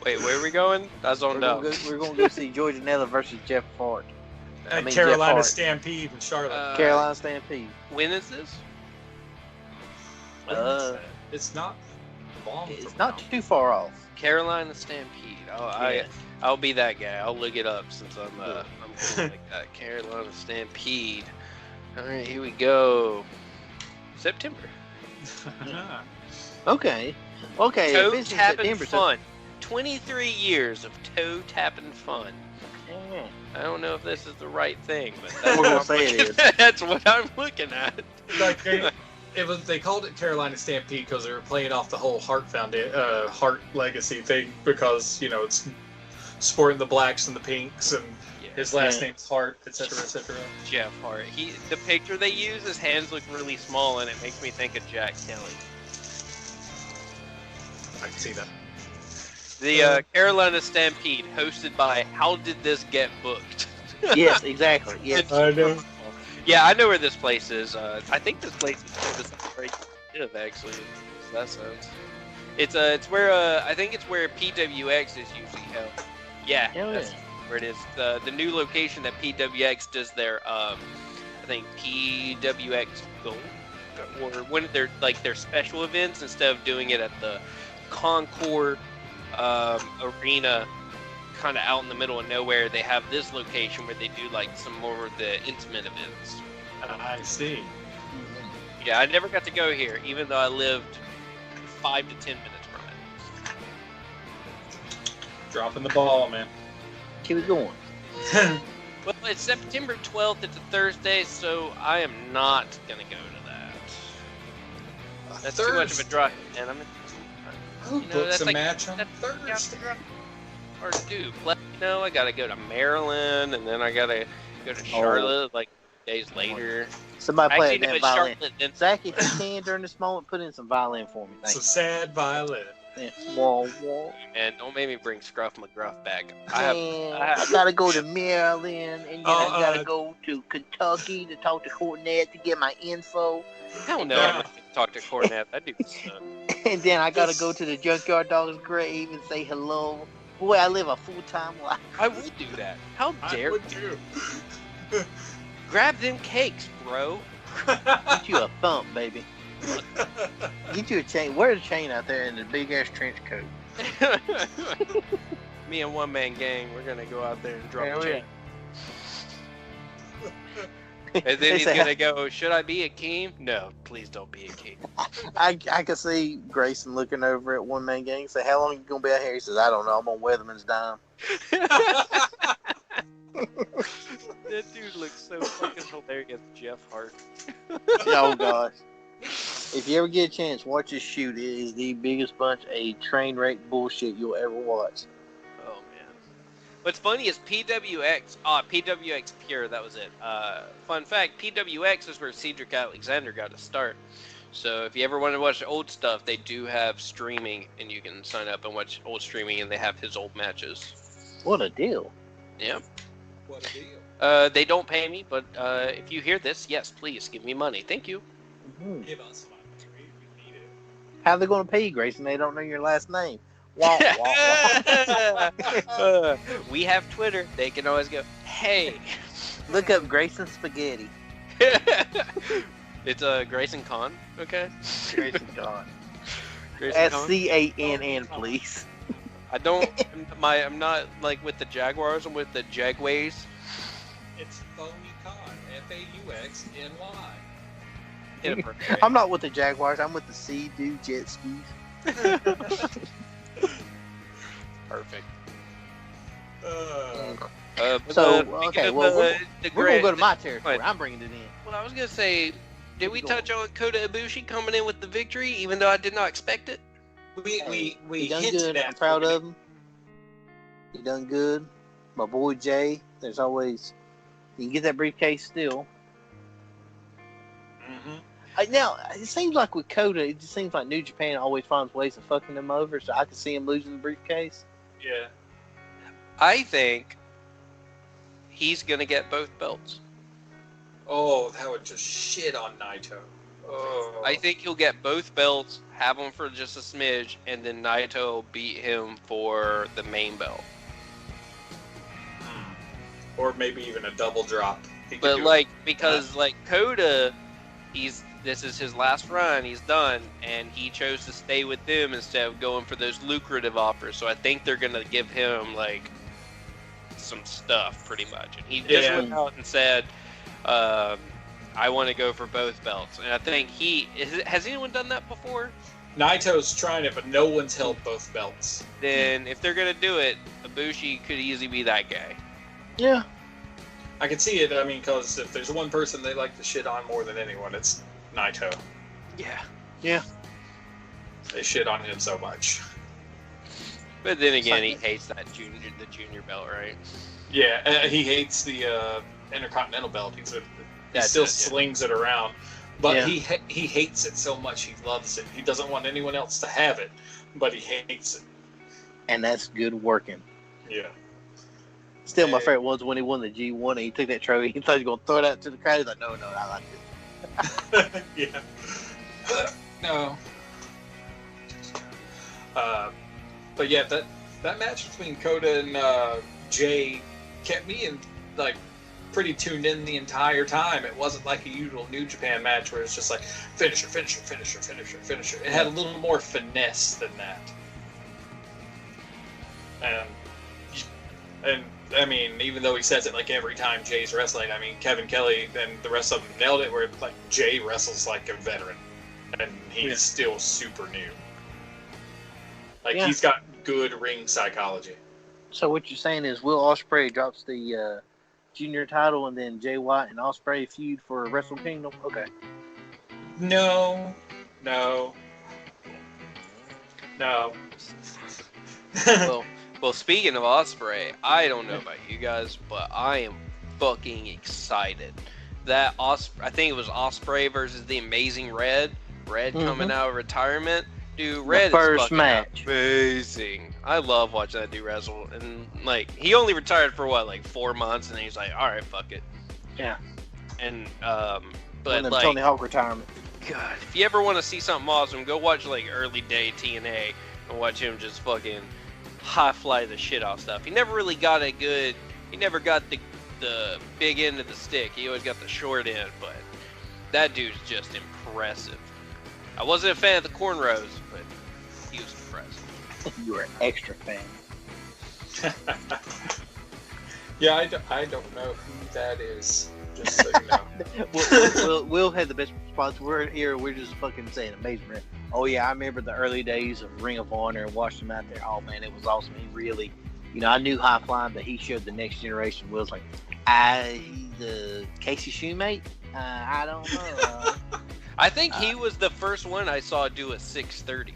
Speaker 2: Wait, where are we going? I zoned out.
Speaker 1: We're going to go see Joey Janela versus Jeff Hart.
Speaker 3: Carolina Stampede and Charlotte.
Speaker 1: Carolina Stampede.
Speaker 2: When is this?
Speaker 3: It's not long.
Speaker 1: It's not too far off.
Speaker 2: Carolina Stampede. I'll be that guy. I'll look it up since I'm cool like that. Carolina Stampede. All right, here we go. September.
Speaker 1: Okay.
Speaker 2: Toe tapping fun. 23 years of toe tapping fun.
Speaker 1: Yeah.
Speaker 2: I don't know if this is the right thing, but that's what I'm looking at.
Speaker 3: Like they called it Carolina Stampede because they were playing off the whole Hart Hart legacy thing because it's sporting the blacks and the pinks and his last name's Hart, etc., etc.
Speaker 2: Jeff Hart. The picture they use, his hands look really small, and it makes me think of Jack Kelly.
Speaker 3: I can see that.
Speaker 2: The Carolina Stampede, hosted by How Did This Get Booked?
Speaker 1: Yes, exactly. Yes.
Speaker 3: I know.
Speaker 2: Yeah, I know where this place is. I think this place is very good, actually. That sounds. It's where I think it's where PWX is usually held. Yeah, that's where it is. The new location that PWX does their I think PWX Gold. or when they're like their special events, instead of doing it at the Concord arena, kind of out in the middle of nowhere, they have this location where they do like some more of the intimate events.
Speaker 3: I see.
Speaker 2: Yeah, I never got to go here, even though I lived 5 to 10 minutes from it.
Speaker 3: Dropping the ball, man.
Speaker 1: Keep it going.
Speaker 2: Well, it's September 12th. It's a Thursday, so I am not gonna go to that. That's too much of a drive, and I'm.
Speaker 3: Who books a match on Thursday?
Speaker 2: Or do let me know. I gotta go to Maryland, and then I gotta go to Charlotte like days later.
Speaker 1: Somebody play
Speaker 2: Actually, no,
Speaker 1: that
Speaker 2: it's
Speaker 1: violin.
Speaker 2: Charlotte, then
Speaker 1: Zach, if you can during this moment, put in some violin for me.
Speaker 3: Some
Speaker 1: Thanks.
Speaker 3: sad violin.
Speaker 1: Yeah. Wah, wah.
Speaker 2: And don't make me bring Scruff McGruff back.
Speaker 1: I gotta go to Maryland, and then I gotta go to Kentucky to talk to Cornette to get my info.
Speaker 2: Hell no, I'm not gonna talk to Cornette. That dude sucks.
Speaker 1: And then I gotta go to the Junkyard Dog's grave and say hello. Boy, I live a full-time life.
Speaker 2: I would do that. How dare
Speaker 3: I would too.
Speaker 2: grab them cakes, bro?
Speaker 1: Get you a thump, baby. Get you a chain. Wear the chain out there in the big-ass trench coat.
Speaker 2: Me and One Man Gang, we're gonna go out there and drop a chain. And then he's gonna go, should I be Akeem? No, please don't be Akeem.
Speaker 1: I can see Grayson looking over at One Man Gang and say, how long are you going to be out here? He says, I don't know. I'm on Weatherman's dime.
Speaker 2: That dude looks so fucking hilarious, Jeff Hart.
Speaker 1: Oh, gosh. If you ever get a chance, watch this shoot. It is the biggest bunch of train wreck bullshit you'll ever watch.
Speaker 2: Oh, man. What's funny is PWX Pure, that was it. Fun fact, PWX is where Cedric Alexander got to start. So if you ever want to watch old stuff, they do have streaming, and you can sign up and watch old streaming, and they have his old matches.
Speaker 1: What a deal.
Speaker 2: Yeah.
Speaker 3: What a deal.
Speaker 2: They don't pay me, but if you hear this, yes, please give me money. Thank you.
Speaker 1: Mm-hmm.
Speaker 3: Give us money. We need it.
Speaker 1: How are they going to pay you, Grayson? They don't know your last name. Wah, wah, wah.
Speaker 2: We have Twitter. They can always go, hey.
Speaker 1: Look up Grayson Spaghetti.
Speaker 2: It's Grayson Con, okay?
Speaker 1: Grayson Con.
Speaker 2: Grayson Con.
Speaker 1: SCANN, please.
Speaker 2: I'm not like with the Jaguars. I'm with the Jagways.
Speaker 3: It's Phony Con. F-A-U-X-N-Y.
Speaker 2: Inappropriate.
Speaker 1: I'm not with the Jaguars. I'm with the Sea-Doo jet skis.
Speaker 2: Perfect.
Speaker 1: So, okay, well, we're going to go to my territory.
Speaker 2: What?
Speaker 1: I'm bringing it in.
Speaker 2: Well, I was going to say, did we touch on Kota Ibushi coming in with the victory, even though I did not expect it?
Speaker 3: We
Speaker 1: He done
Speaker 3: hinted
Speaker 1: good.
Speaker 3: at
Speaker 1: I'm proud of him. He done good. My boy Jay. There's always... You can get that briefcase still.
Speaker 3: Mm-hmm.
Speaker 1: Now, it seems like with Kota, it just seems like New Japan always finds ways of fucking him over, so I could see him losing the briefcase.
Speaker 3: Yeah.
Speaker 2: I think he's going to get both belts.
Speaker 3: Oh, that would just shit on Naito. Oh.
Speaker 2: I think he'll get both belts, have them for just a smidge, and then Naito will beat him for the main belt.
Speaker 3: Or maybe even a double drop.
Speaker 2: But like, because like Kota, this is his last run, he's done, and he chose to stay with them instead of going for those lucrative offers. So I think they're gonna give him like some stuff, pretty much. And he just went out and said, "I want to go for both belts." And I think has anyone done that before?
Speaker 3: Naito's trying it, but no one's held both belts.
Speaker 2: Then if they're gonna do it, Ibushi could easily be that guy.
Speaker 1: Yeah.
Speaker 3: I can see it. I mean, because if there's one person they like to shit on more than anyone, it's Naito.
Speaker 2: Yeah.
Speaker 1: Yeah.
Speaker 3: They shit on him so much.
Speaker 2: But then again, he hates the junior belt, right?
Speaker 3: Yeah, he hates the Intercontinental belt. He still slings it around, but he hates it so much he loves it. He doesn't want anyone else to have it, but he hates it.
Speaker 1: And that's good working.
Speaker 3: Yeah.
Speaker 1: Still, my favorite was when he won the G1 and he took that trophy. He thought he was going to throw it out to the crowd. He's like, no, I like this.
Speaker 3: Yeah. No. But yeah, that match between Kota and Jay kept me in, like, pretty tuned in the entire time. It wasn't like a usual New Japan match where it's just like finisher, finisher, finisher, finisher, finisher. It had a little more finesse than that. And I mean, even though he says it like every time Jay's wrestling, I mean, Kevin Kelly and the rest of them nailed it where like Jay wrestles like a veteran and he's still super new. Like he's got good ring psychology.
Speaker 1: So what you're saying is Will Ospreay drops the junior title and then Jay White and Ospreay feud for Wrestle Kingdom? Okay.
Speaker 3: No.
Speaker 2: Well, speaking of Ospreay, I don't know about you guys, but I am fucking excited. That I think it was Ospreay versus the Amazing Red. Red coming out of retirement. Dude, Red
Speaker 1: the first
Speaker 2: is fucking
Speaker 1: match.
Speaker 2: Amazing. I love watching that dude wrestle. And, like, he only retired for, what, like 4 months? And then he's like, alright, fuck it.
Speaker 1: Yeah.
Speaker 2: And,
Speaker 1: But
Speaker 2: like...
Speaker 1: Tony Hawk retirement.
Speaker 2: God, if you ever want to see something awesome, go watch, like, early day TNA and watch him just fucking high-fly the shit off stuff. He never really got a good... He never got the big end of the stick. He always got the short end, but that dude's just impressive. I wasn't a fan of the cornrows, but he was impressive.
Speaker 1: You were an extra fan.
Speaker 3: Yeah, I don't know who that is. Just so you know.
Speaker 1: Will had the best response. We're here. We're just fucking saying amazing. Oh yeah, I remember the early days of Ring of Honor and watched him out there. Oh man, it was awesome. He really, I knew high flying, but he showed the next generation. Will's like, the Casey Shoemate. I don't know.
Speaker 2: I think he was the first one I saw do a 630.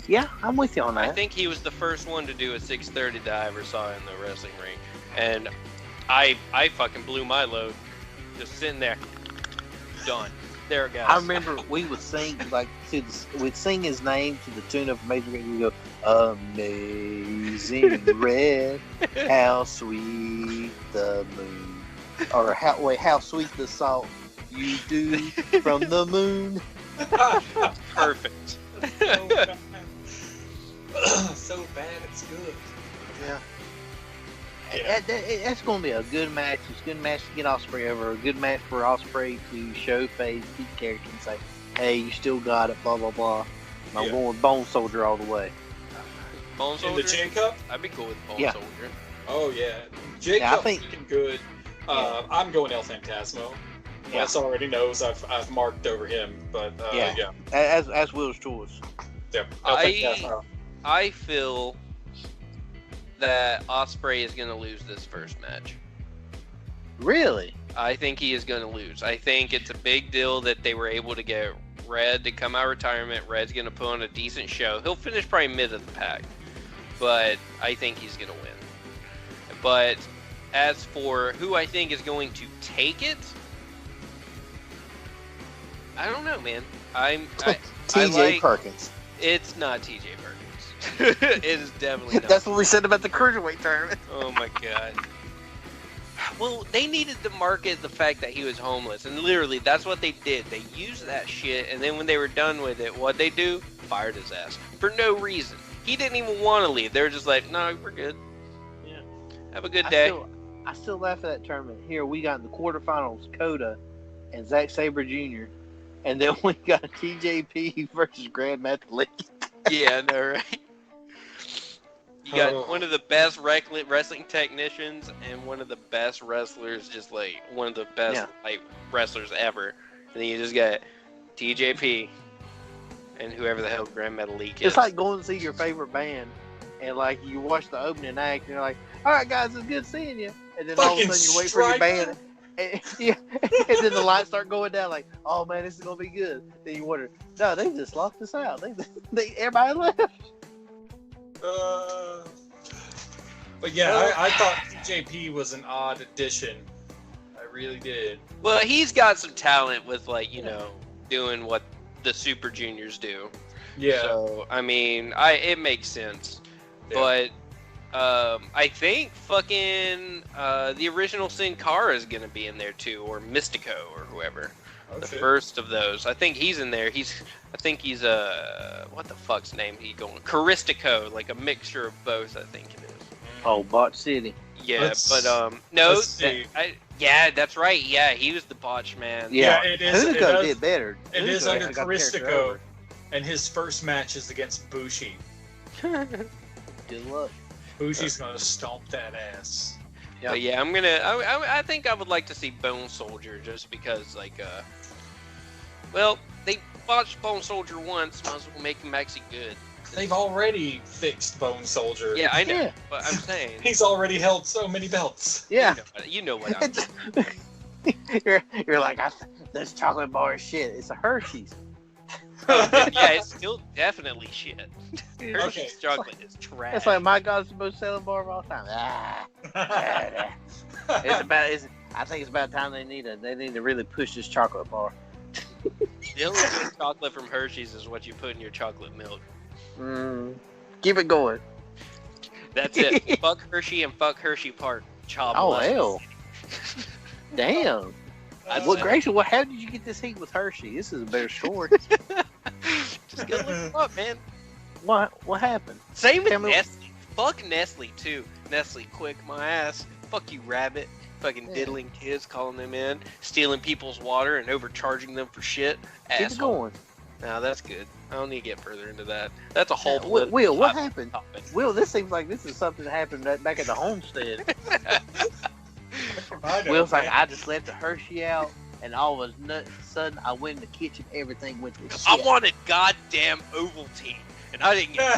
Speaker 1: Yeah, I'm with you on that.
Speaker 2: I think he was the first one to do a 630 that I ever saw in the wrestling ring. And I fucking blew my load. Just sitting there. Done. There it goes.
Speaker 1: I remember we would sing, we'd sing his name to the tune of Amazing Red. We'd go, Amazing Red, how sweet the moon. Or how sweet the salt you do from the moon.
Speaker 2: Perfect.
Speaker 3: So bad it's good.
Speaker 1: Yeah. That's going to be a good match. It's a good match to get Ospreay over. A good match for Ospreay to show face, keep character, and say, "Hey, you still got it." Blah blah blah. I'm going with Bone Soldier all the way.
Speaker 2: Bone Soldier?
Speaker 3: In the J Cup?
Speaker 2: I'd be cool with Bone Soldier.
Speaker 3: Oh yeah, J Cup's looking good. I'm going El Phantasmo. Wes already knows I've marked over him, but yeah.
Speaker 1: As Will's choice.
Speaker 3: Yep. El Phantasmo.
Speaker 2: I feel that Ospreay is going to lose this first match.
Speaker 1: Really?
Speaker 2: I think he is going to lose. I think it's a big deal that they were able to get Red to come out of retirement. Red's going to put on a decent show. He'll finish probably mid of the pack, but I think he's going to win. But as for who I think is going to take it, I don't know, man.
Speaker 1: TJ Perkins.
Speaker 2: It's not TJ Perkins. It is definitely not.
Speaker 1: That's what we said about the Cruiserweight tournament.
Speaker 2: Oh my god. Well, they needed to market the fact that he was homeless, and literally that's what they did. They used that shit, and then when they were done with it, what'd they do? Fired his ass. For no reason. He didn't even want to leave. They were just like, no, we're good. Yeah. Have a good day.
Speaker 1: I still laugh at that tournament. Here, we got in the quarterfinals, Coda and Zack Sabre Jr., and then we got TJP versus Grand Metalik.
Speaker 2: Yeah, I know, right? You got one of the best wrestling technicians and one of the best wrestlers, just like one of the best like wrestlers ever. And then you just got TJP and whoever the hell Grand Metalik is.
Speaker 1: It's like going to see your favorite band and like you watch the opening act and you're like, all right guys, it's good seeing you. And then all of a sudden you wait for your band and then the lights start going down like, oh man, this is going to be good. Then you wonder, no, they just locked us out. Everybody left.
Speaker 3: But yeah, I thought TJP was an odd addition. I really did.
Speaker 2: Well, he's got some talent with like, doing what the Super Juniors do.
Speaker 3: Yeah.
Speaker 2: So, I mean, it makes sense. Yeah. But I think fucking the original Sin Cara is going to be in there too, or Mystico or whoever. The first of those. I think he's in there. I think he's what the fuck's name he going? Caristico, like a mixture of both, I think it is.
Speaker 1: Oh, Bot City.
Speaker 2: Yeah, no.
Speaker 3: let's see.
Speaker 2: Yeah, that's right. Yeah, he was the botch man.
Speaker 3: Yeah, it is.
Speaker 1: Hunico did better.
Speaker 3: It is
Speaker 1: Hunico
Speaker 3: under
Speaker 1: got the character
Speaker 3: Caristico,
Speaker 1: over.
Speaker 3: and his first match is against Bushi.
Speaker 1: Good luck.
Speaker 3: Bushi's gonna stomp that ass.
Speaker 1: Yeah.
Speaker 2: But yeah, I'm gonna. I think I would like to see Bone Soldier just because, like, well, they botched Bone Soldier once. Might as well make him actually good.
Speaker 3: They've already fixed Bone Soldier.
Speaker 2: Yeah, I know.
Speaker 1: Yeah.
Speaker 2: But I'm saying.
Speaker 3: He's already held so many belts.
Speaker 1: Yeah.
Speaker 2: You know what I'm saying.
Speaker 1: You're like, this chocolate bar is shit. It's a Hershey's.
Speaker 2: Yeah, it's still definitely shit. Hershey's
Speaker 3: Okay.
Speaker 2: chocolate is trash.
Speaker 1: It's like my God's the most selling bar of all time. I think it's about time they need to really push this chocolate bar.
Speaker 2: The only good chocolate from Hershey's is what you put in your chocolate milk.
Speaker 1: Keep it going.
Speaker 2: That's it. Fuck Hershey and fuck Hershey Park. Child
Speaker 1: Oh
Speaker 2: molested.
Speaker 1: hell! Damn. What Grayson? How did you get this heat with Hershey? This is a better story.
Speaker 2: Just go look them up, man.
Speaker 1: What happened?
Speaker 2: Same with
Speaker 1: Tell me-
Speaker 2: Nestle. Fuck Nestle too. Nestle, quick my ass. Fuck you, rabbit. Fucking diddling kids, calling them in, stealing people's water and overcharging them for shit.
Speaker 1: Keep it
Speaker 2: Asshole.
Speaker 1: going.
Speaker 2: No, that's good. I don't need to get further into that. That's a whole
Speaker 1: Will, what happened?
Speaker 2: topic.
Speaker 1: Will, this seems like this is something that happened back at the homestead. Will's like, I just left the Hershey out, and all of a sudden, I went in the kitchen, everything went to shit.
Speaker 2: I wanted goddamn Ovaltine, and I didn't get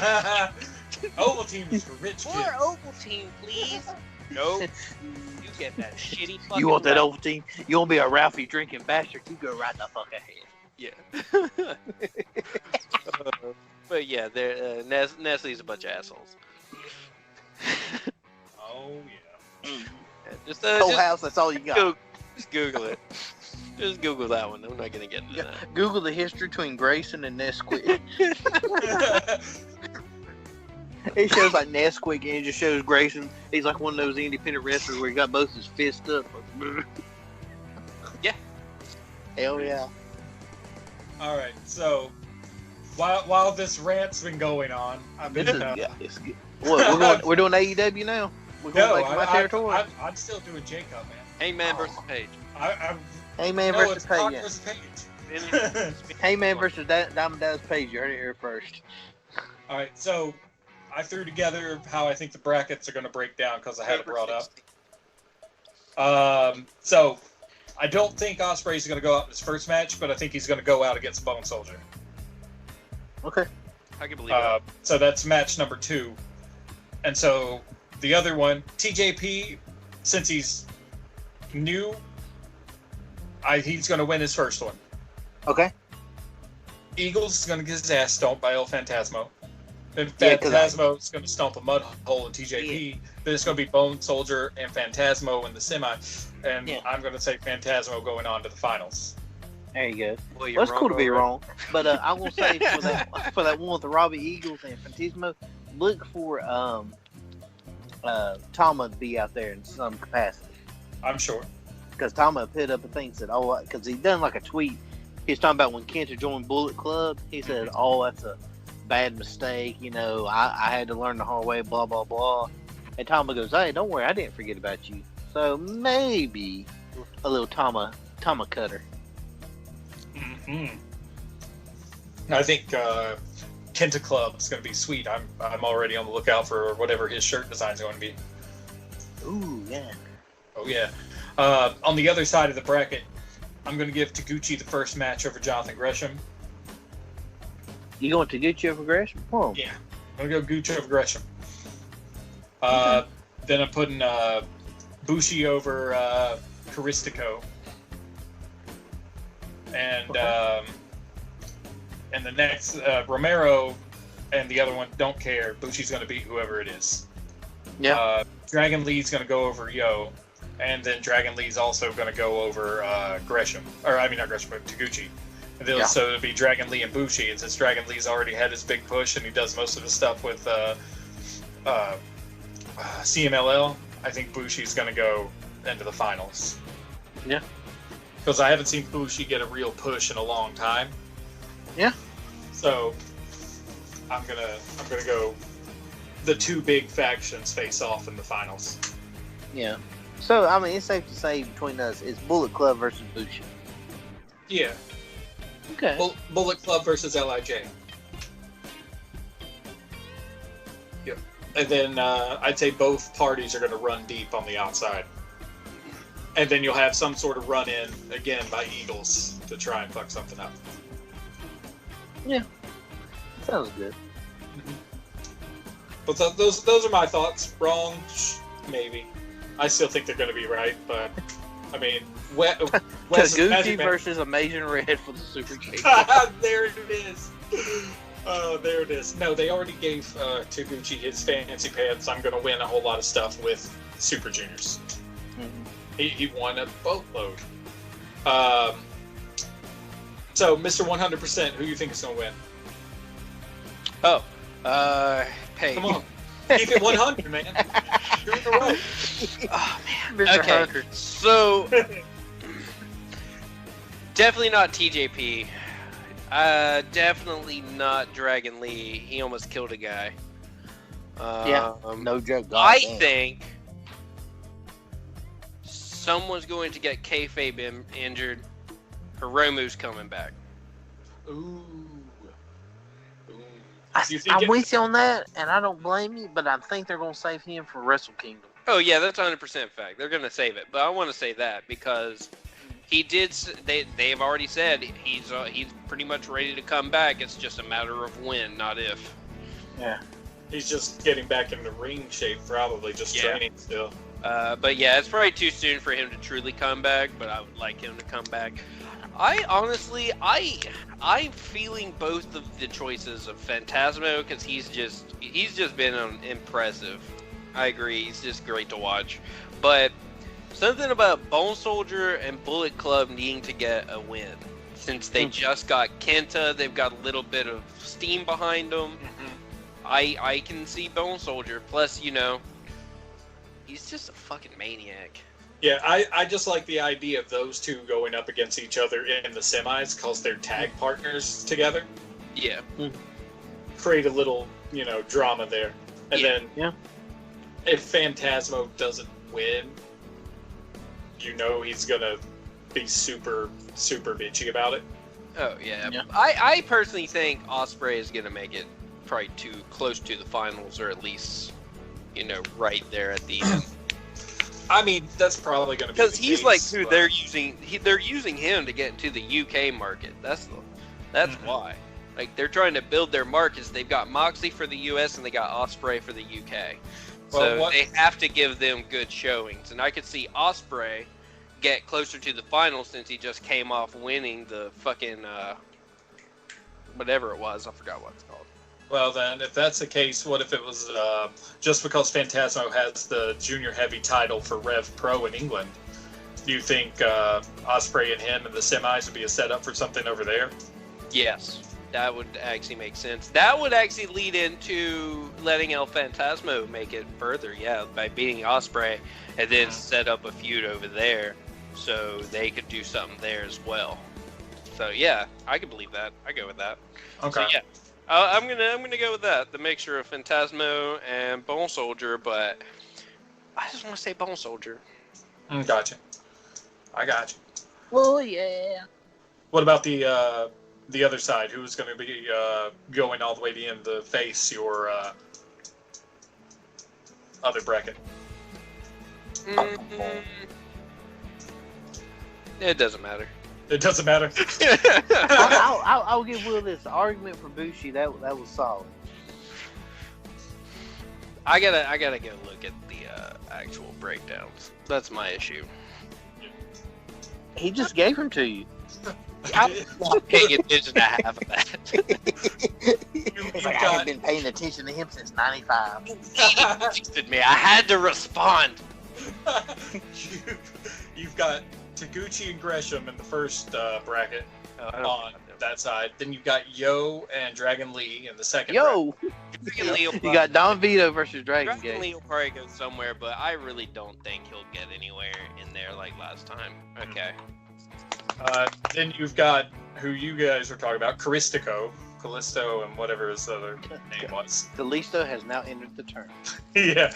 Speaker 3: Ovaltine is for rich
Speaker 2: more
Speaker 3: kids.
Speaker 2: Ovaltine, please. Nope. You get that shitty fucking
Speaker 1: You want that
Speaker 2: Ralph-
Speaker 1: Ovaltine? You want to be a Ralphie drinking bastard? You go right the fuck ahead.
Speaker 2: Yeah. But yeah, Nestle's a bunch of assholes.
Speaker 3: Oh yeah.
Speaker 2: Yeah, just,
Speaker 1: Whole
Speaker 2: just
Speaker 1: house, that's all you got.
Speaker 2: just Google it. Just Google that one. I'm not gonna get into that.
Speaker 1: Google the history between Grayson and Nesquik. It shows like Nesquik, and it just shows Grayson. He's like one of those independent wrestlers where he got both his fists up.
Speaker 2: Yeah.
Speaker 1: Hell yeah.
Speaker 3: All right. So while this rant's been going on, I've been.
Speaker 1: This is it's good. What, we're doing AEW now? We're going back to my territory?
Speaker 3: I'm still doing Jacob, man.
Speaker 2: Hangman versus Page.
Speaker 1: Heyman
Speaker 3: No,
Speaker 1: versus
Speaker 3: it's Brock
Speaker 1: Page.
Speaker 3: versus Page.
Speaker 1: Heyman versus Diamond Dallas Page. You heard it here first.
Speaker 3: All right, so I threw together how I think the brackets are going to break down because I had it brought up. So I don't think Ospreay's going to go out in his first match, but I think he's going to go out against Bone Soldier.
Speaker 1: Okay.
Speaker 2: I can believe it.
Speaker 3: So that's match number 2. And so the other one, TJP, since he's new, he's going to win his first one.
Speaker 1: Okay.
Speaker 3: Eagles is going to get his ass stomped by El Phantasmo. Then
Speaker 1: Yeah, 'cause
Speaker 3: Phantasmo is going to stomp a mud hole in TJP.
Speaker 1: Yeah.
Speaker 3: Then it's going to be Bone Soldier and Phantasmo in the semi. And
Speaker 1: Yeah.
Speaker 3: I'm going to say Phantasmo going on to the finals.
Speaker 1: There you go.
Speaker 2: Well,
Speaker 1: Well, it's cool to be
Speaker 2: already.
Speaker 1: wrong, but I will say for that one with the Robbie Eagles and Fantasmo, look for Tama to be out there in some capacity,
Speaker 3: I'm sure.
Speaker 1: because Tama put up a thing said, because he done like a tweet. He's talking about when Kenta joined Bullet Club. He said, that's a bad mistake. You know, I had to learn the hard way. Blah blah blah. And Tama goes, hey, don't worry, I didn't forget about you. So maybe a little Tama cutter.
Speaker 3: Mm-hmm. I think Kenta Club is going to be sweet. I'm already on the lookout for whatever his shirt design is going to be.
Speaker 1: Ooh yeah.
Speaker 3: Oh yeah. On the other side of the bracket, I'm going to give Taguchi the first match over Jonathan Gresham.
Speaker 1: You going to get your progression? Oh.
Speaker 3: Yeah, I'm going to go Gucci over Gresham. Then I'm putting Bushi over Caristico. And the next, Romero and the other one don't care. Bushi's going to beat whoever it is.
Speaker 1: Yeah.
Speaker 3: Dragon Lee's going to go over Yo. And then Dragon Lee's also going to go over Gresham. Or, I mean, not Gresham, but Taguchi. And so it'll be Dragon Lee and Bushi. And since Dragon Lee's already had his big push and he does most of his stuff with CMLL, I think Bushi's going to go into the finals.
Speaker 1: Yeah.
Speaker 3: Because I haven't seen Bushi get a real push in a long time.
Speaker 1: Yeah.
Speaker 3: So I'm gonna go the two big factions face off in the finals.
Speaker 1: Yeah. So, I mean, it's safe to say between us, it's Bullet Club versus Bushi.
Speaker 3: Yeah.
Speaker 1: Okay.
Speaker 3: Bullet Club versus LIJ. Yep. And then I'd say both parties are going to run deep on the outside. And then you'll have some sort of run in, again, by Eagles to try and fuck something up.
Speaker 1: Yeah. Sounds good.
Speaker 3: But those are my thoughts. Wrong? Maybe. I still think they're going to be right, but I mean,
Speaker 1: Taguchi versus Amazing Red for the Super Junior.
Speaker 3: There it is. Oh, there it is. No, they already gave Taguchi his fancy pants. I'm going to win a whole lot of stuff with Super Juniors. Mm-hmm. He won a boatload. So, Mr. 100%, who do you think is going to win?
Speaker 2: Hey.
Speaker 3: Come on. Keep it 100, man. You're in the right.
Speaker 2: Oh, man.
Speaker 1: Mr.
Speaker 2: Okay.
Speaker 1: 100.
Speaker 2: So, definitely not TJP. Definitely not Dragon Lee. He almost killed a guy.
Speaker 1: Yeah, no joke.
Speaker 2: I think someone's going to get kayfabe injured. Hiromu's coming back.
Speaker 3: Ooh.
Speaker 1: I'm with you on that, and I don't blame you, but I think they're going to save him for Wrestle Kingdom.
Speaker 2: Oh, yeah, that's 100% fact. They're going to save it. But I want to say that because he did. They've already said he's pretty much ready to come back. It's just a matter of when, not if.
Speaker 3: Yeah. He's just getting back into ring shape, probably, just training still.
Speaker 2: But yeah, it's probably too soon for him to truly come back, but I would like him to come back. I'm feeling both of the choices of Phantasmo because he's just been impressive. I agree, he's just great to watch. But something about Bone Soldier and Bullet Club needing to get a win. Since they just got Kenta, they've got a little bit of steam behind them. Mm-hmm. I can see Bone Soldier. Plus, he's just a fucking maniac.
Speaker 3: Yeah, I just like the idea of those two going up against each other in the semis because they're tag partners together.
Speaker 2: Yeah.
Speaker 3: Create a little, drama there. And then if Phantasmo doesn't win, he's going to be super, super bitchy about it.
Speaker 2: Oh, yeah. I personally think Ospreay is going to make it probably too close to the finals, or at least, right there at the end.
Speaker 3: I mean, that's probably going to be
Speaker 2: because he's like who they're using. They're using him to get into the UK market. That's why. Like they're trying to build their markets. They've got Moxley for the US and they got Ospreay for the UK. So they have to give them good showings. And I could see Ospreay get closer to the finals since he just came off winning the fucking whatever it was. I forgot what it's called.
Speaker 3: Well, then, if that's the case, what if it was just because Phantasmo has the junior heavy title for Rev Pro in England? Do you think Ospreay and him in the semis would be a setup for something over there?
Speaker 2: Yes, that would actually make sense. That would actually lead into letting El Phantasmo make it further, by beating Ospreay and then set up a feud over there so they could do something there as well. So, yeah, I could believe that. I go with that.
Speaker 3: Okay.
Speaker 2: So, yeah. I'm gonna go with that. The mixture of Phantasmo and Bone Soldier, but I just want to say Bone Soldier.
Speaker 3: Gotcha. I got you.
Speaker 1: Well, yeah.
Speaker 3: What about the other side? Who's going to be going all the way to the end to face your other bracket?
Speaker 2: It doesn't matter.
Speaker 3: It doesn't matter.
Speaker 1: I'll give Will this argument for Bushi. That was solid.
Speaker 2: I gotta go look at the actual breakdowns. That's my issue.
Speaker 1: He just gave them to you.
Speaker 2: I'm not paying attention to half of that.
Speaker 1: I haven't been paying attention to him since '95.
Speaker 2: He texted me. I had to respond.
Speaker 3: You've got Taguchi and Gresham in the first bracket on that side. Then you've got Yo and Dragon Lee in the second bracket.
Speaker 1: You got Don Vito versus Dragon
Speaker 2: Lee will probably go somewhere, but I really don't think he'll get anywhere in there like last time. Okay.
Speaker 3: Then you've got who you guys were talking about, Caristico Callisto and whatever his other name was.
Speaker 1: Kalisto has now entered the tournament.
Speaker 3: Yeah.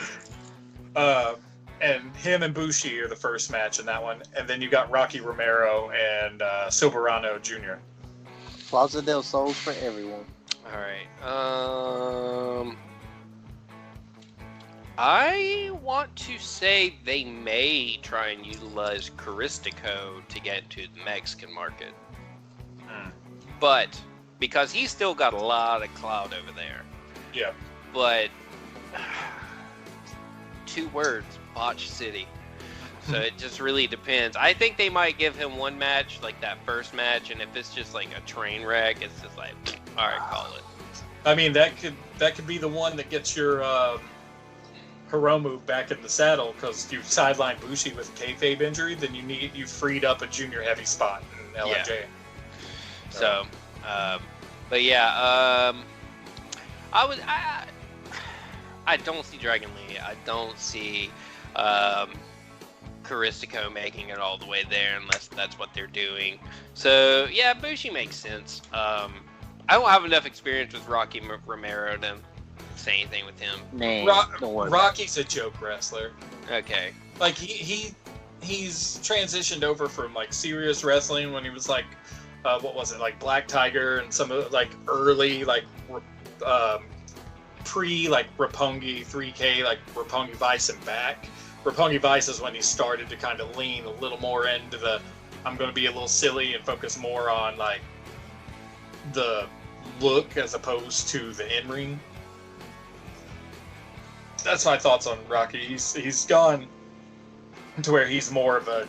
Speaker 3: And him and Bushi are the first match in that one. And then you got Rocky Romero and Soberano Jr.
Speaker 1: Plaza del Sol for everyone.
Speaker 2: All right. I want to say they may try and utilize Caristico to get into the Mexican market. But because he's still got a lot of clout over there.
Speaker 3: Yeah.
Speaker 2: But 2 words, Botch City. So it just really depends. I think they might give him one match, like that first match, and if it's just like a train wreck, it's just like, all right, call it.
Speaker 3: I mean, that could be the one that gets your Hiromu back in the saddle, because you sideline Bushi with a kayfabe injury, then you freed up a junior heavy spot in LMJ.
Speaker 2: Yeah. So, but yeah, I don't see Dragon Lee. I don't see Caristico making it all the way there unless that's what they're doing. So yeah, Bushi makes sense. I don't have enough experience with Rocky Romero to say anything with him.
Speaker 1: Nah, don't worry.
Speaker 3: Rocky's a joke wrestler.
Speaker 2: Okay.
Speaker 3: Like he's transitioned over from like serious wrestling when he was like what was it, like Black Tiger and some of like early like pre like Roppongi 3K, like Roppongi Vice and back. Roppongi Vice is when he started to kind of lean a little more into the I'm going to be a little silly and focus more on like the look as opposed to the in-ring. That's my thoughts on Rocky. He's gone to where he's more of a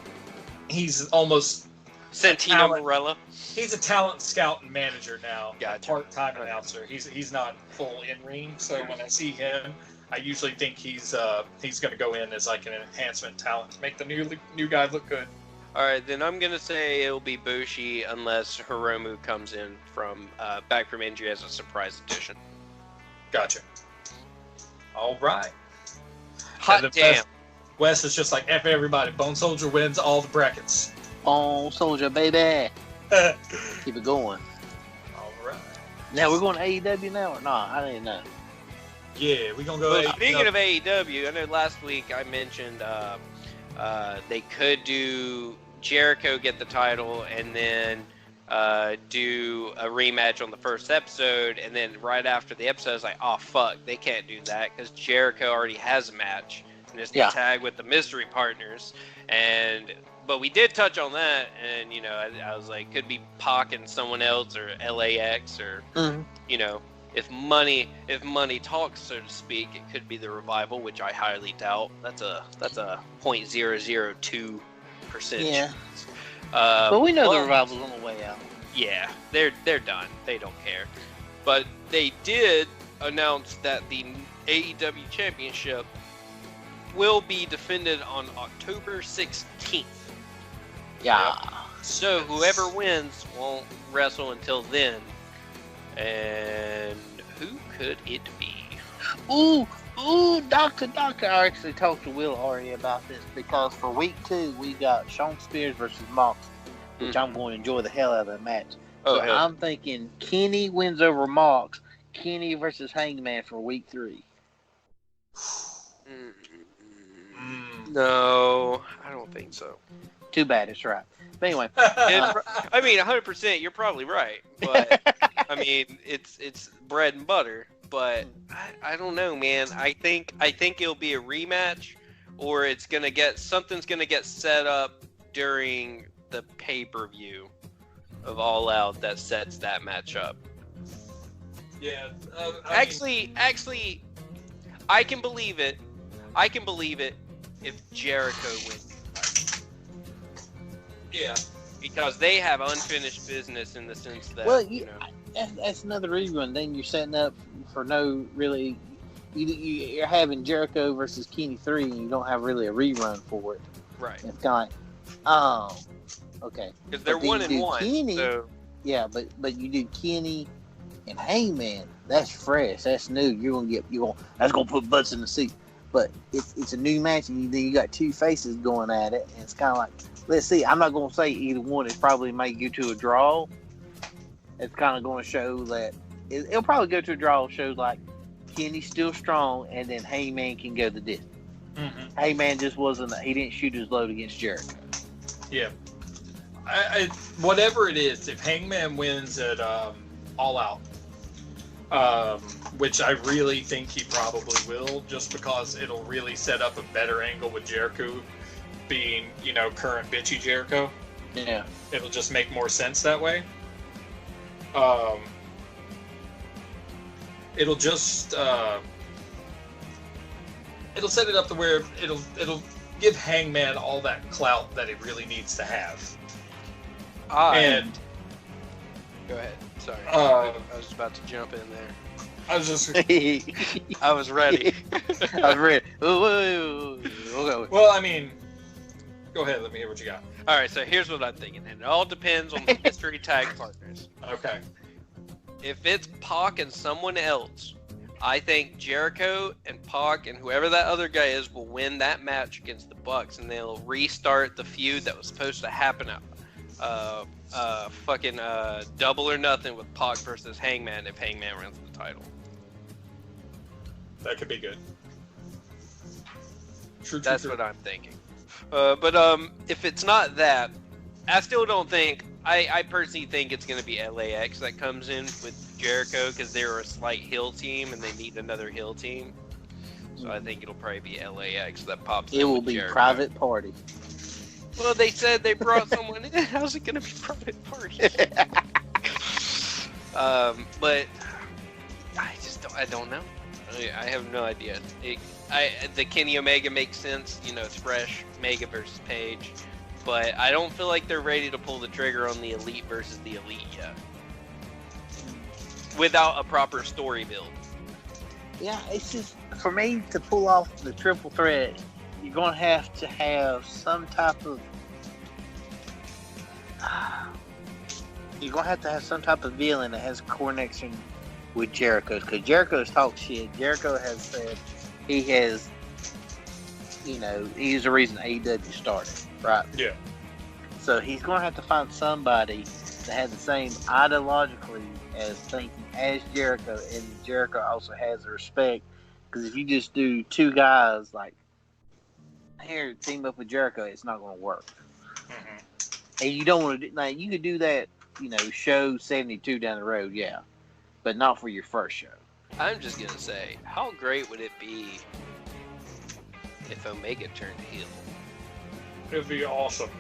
Speaker 3: almost
Speaker 2: Santino Marella.
Speaker 3: He's a talent scout and manager now.
Speaker 2: Gotcha.
Speaker 3: Part-time announcer. He's not full in-ring. So when I see him, I usually think he's going to go in as like an enhancement talent to make the new guy look good.
Speaker 2: All right, then I'm gonna say it'll be Bushi unless Hiromu comes in from back from injury as a surprise addition.
Speaker 3: Gotcha. All right.
Speaker 2: Hot damn.
Speaker 3: Wes is just like F everybody. Bone Soldier wins all the brackets.
Speaker 1: Bone Soldier, baby. Keep it going.
Speaker 3: All right.
Speaker 1: Now we're going to AEW now or not? I didn't know.
Speaker 3: Yeah, we're gonna go.
Speaker 2: Well, speaking of AEW, I know last week I mentioned they could do Jericho get the title and then do a rematch on the first episode, and then right after the episode, I was like, oh fuck, they can't do that because Jericho already has a match and it's the tag with the mystery partners. But we did touch on that, and I was like, could be Pac and someone else or LAX or if money talks, so to speak, it could be the Revival, which I highly doubt. That's a 0.002%.
Speaker 1: Yeah. But we know the Revival's on the way out.
Speaker 2: Yeah, they're done. They don't care. But they did announce that the AEW Championship will be defended on October 16th.
Speaker 1: Yeah.
Speaker 2: So whoever wins won't wrestle until then. And who could it be?
Speaker 1: Ooh, Doctor. I actually talked to Will already about this because for week 2 we got Shawn Spears versus Mox, which I'm going to enjoy the hell out of that match. So I'm thinking Kenny wins over Mox, Kenny versus Hangman for week 3.
Speaker 2: No, I don't think so.
Speaker 1: Too bad, it's right. But anyway,
Speaker 2: I mean, 100%. You're probably right, but I mean, it's bread and butter. But I don't know, man. I think it'll be a rematch, or something's gonna get set up during the pay-per-view of All Out that sets that match up.
Speaker 3: Yeah.
Speaker 2: Actually, I can believe it. I can believe it if Jericho wins.
Speaker 3: Yeah.
Speaker 2: Because they have unfinished business in the sense that.
Speaker 1: Well, that's another rerun. Then you're setting up for no really. You're having Jericho versus Kenny 3, and you don't have really a rerun for it.
Speaker 2: Right.
Speaker 1: It's kind of okay.
Speaker 2: Because they're 1-1.
Speaker 1: Kenny,
Speaker 2: so.
Speaker 1: Yeah, but you do Kenny and Hangman. That's fresh. That's new. That's gonna put butts in the seat. But it's a new match, and then you got 2 faces going at it, and it's kind of like, let's see. I'm not gonna say either one is probably make you to a draw, it's kind of going to show that it'll probably go to a draw. Shows like Kenny's still strong, and then Hangman can go the distance.
Speaker 3: Mm-hmm.
Speaker 1: Hangman just wasn't. He didn't shoot his load against Jericho.
Speaker 3: Yeah. Whatever it is, if Hangman wins at All Out, which I really think he probably will, just because it'll really set up a better angle with Jericho being, current bitchy Jericho.
Speaker 1: Yeah.
Speaker 3: It'll just make more sense that way. It'll just it'll set it up to where it'll give Hangman all that clout that he really needs to have. And
Speaker 2: go ahead. Sorry,
Speaker 3: I
Speaker 2: was about to jump in there.
Speaker 3: I was just.
Speaker 2: I was ready.
Speaker 1: I was ready. Okay.
Speaker 3: Well, I mean, go ahead. Let me hear what you got.
Speaker 2: All right, so here's what I'm thinking, and it all depends on the mystery tag partners.
Speaker 3: Okay.
Speaker 2: If it's Pac and someone else, I think Jericho and Pac and whoever that other guy is will win that match against the Bucks, and they'll restart the feud that was supposed to happen at Double or Nothing with Pac versus Hangman if Hangman wins the title.
Speaker 3: That could be good. True.
Speaker 2: That's what I'm thinking. But if it's not that, I still don't think. I personally think it's going to be LAX that comes in with Jericho because they're a slight heel team and they need another heel team. So I think it'll probably be LAX that pops in.
Speaker 1: It will
Speaker 2: with
Speaker 1: be
Speaker 2: Jericho.
Speaker 1: Private Party.
Speaker 2: Well, they said they brought someone in. How's it going to be Private Party? But I don't know. I have no idea. The Kenny Omega makes sense. It's fresh. Omega versus Page. But I don't feel like they're ready to pull the trigger on the Elite versus the Elite yet. Without a proper story build.
Speaker 1: Yeah, it's just, for me to pull off the triple threat, you're going to have some type of... You're going to have some type of villain that has a connection with Jericho. Because Jericho's talked shit. Jericho has said he has... he's the reason AEW started, right?
Speaker 3: Yeah.
Speaker 1: So he's going to have to find somebody that has the same ideologically as thinking as Jericho, and Jericho also has the respect. Because if you just do two guys like here team up with Jericho, it's not going to work.
Speaker 3: Mm-hmm.
Speaker 1: And you don't want to do. Now you could do that, show 72 down the road, yeah, but not for your first show.
Speaker 2: I'm just gonna say, how great would it be if Omega turned heel?
Speaker 3: It'd be awesome.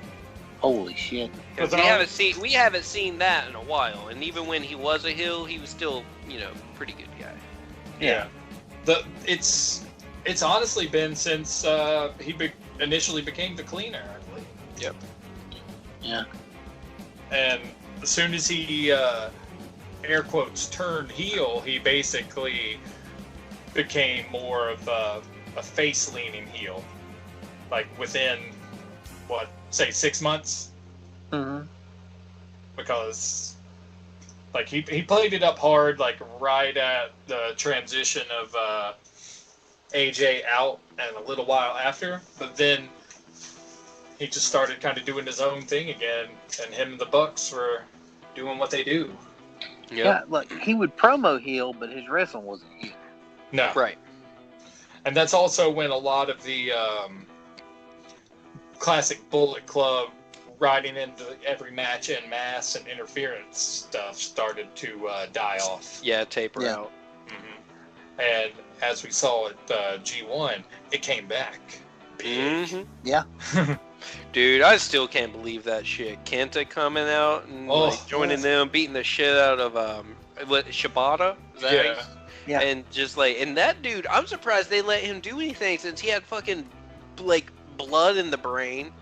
Speaker 1: Holy shit!
Speaker 2: Because we haven't seen that in a while, and even when he was a heel, he was still pretty good guy.
Speaker 3: Yeah. It's honestly been since he initially became the Cleaner, I believe.
Speaker 2: Yep.
Speaker 1: Yeah.
Speaker 3: And as soon as he air quotes turned heel, he basically became more of a face leaning heel, like within 6 months.
Speaker 1: Mm-hmm.
Speaker 3: Because he played it up hard, right at the transition of AJ out and a little while after, but then he just started kind of doing his own thing again, and him and the Bucks were doing what they do.
Speaker 2: Yep.
Speaker 1: Yeah, look, he would promo heel, but his wrestling wasn't heel.
Speaker 3: No.
Speaker 2: Right.
Speaker 3: And that's also when a lot of the classic Bullet Club riding into every match en masse and interference stuff started to die off.
Speaker 2: Yeah, taper out.
Speaker 3: Mm-hmm. And as we saw at G1, it came back big.
Speaker 2: Mm-hmm.
Speaker 1: Yeah.
Speaker 2: Dude, I still can't believe that shit. Kenta coming out and joining them, beating the shit out of Shibata. Is that
Speaker 3: Yeah.
Speaker 1: Yeah.
Speaker 2: And just and that dude, I'm surprised they let him do anything since he had fucking blood in the brain,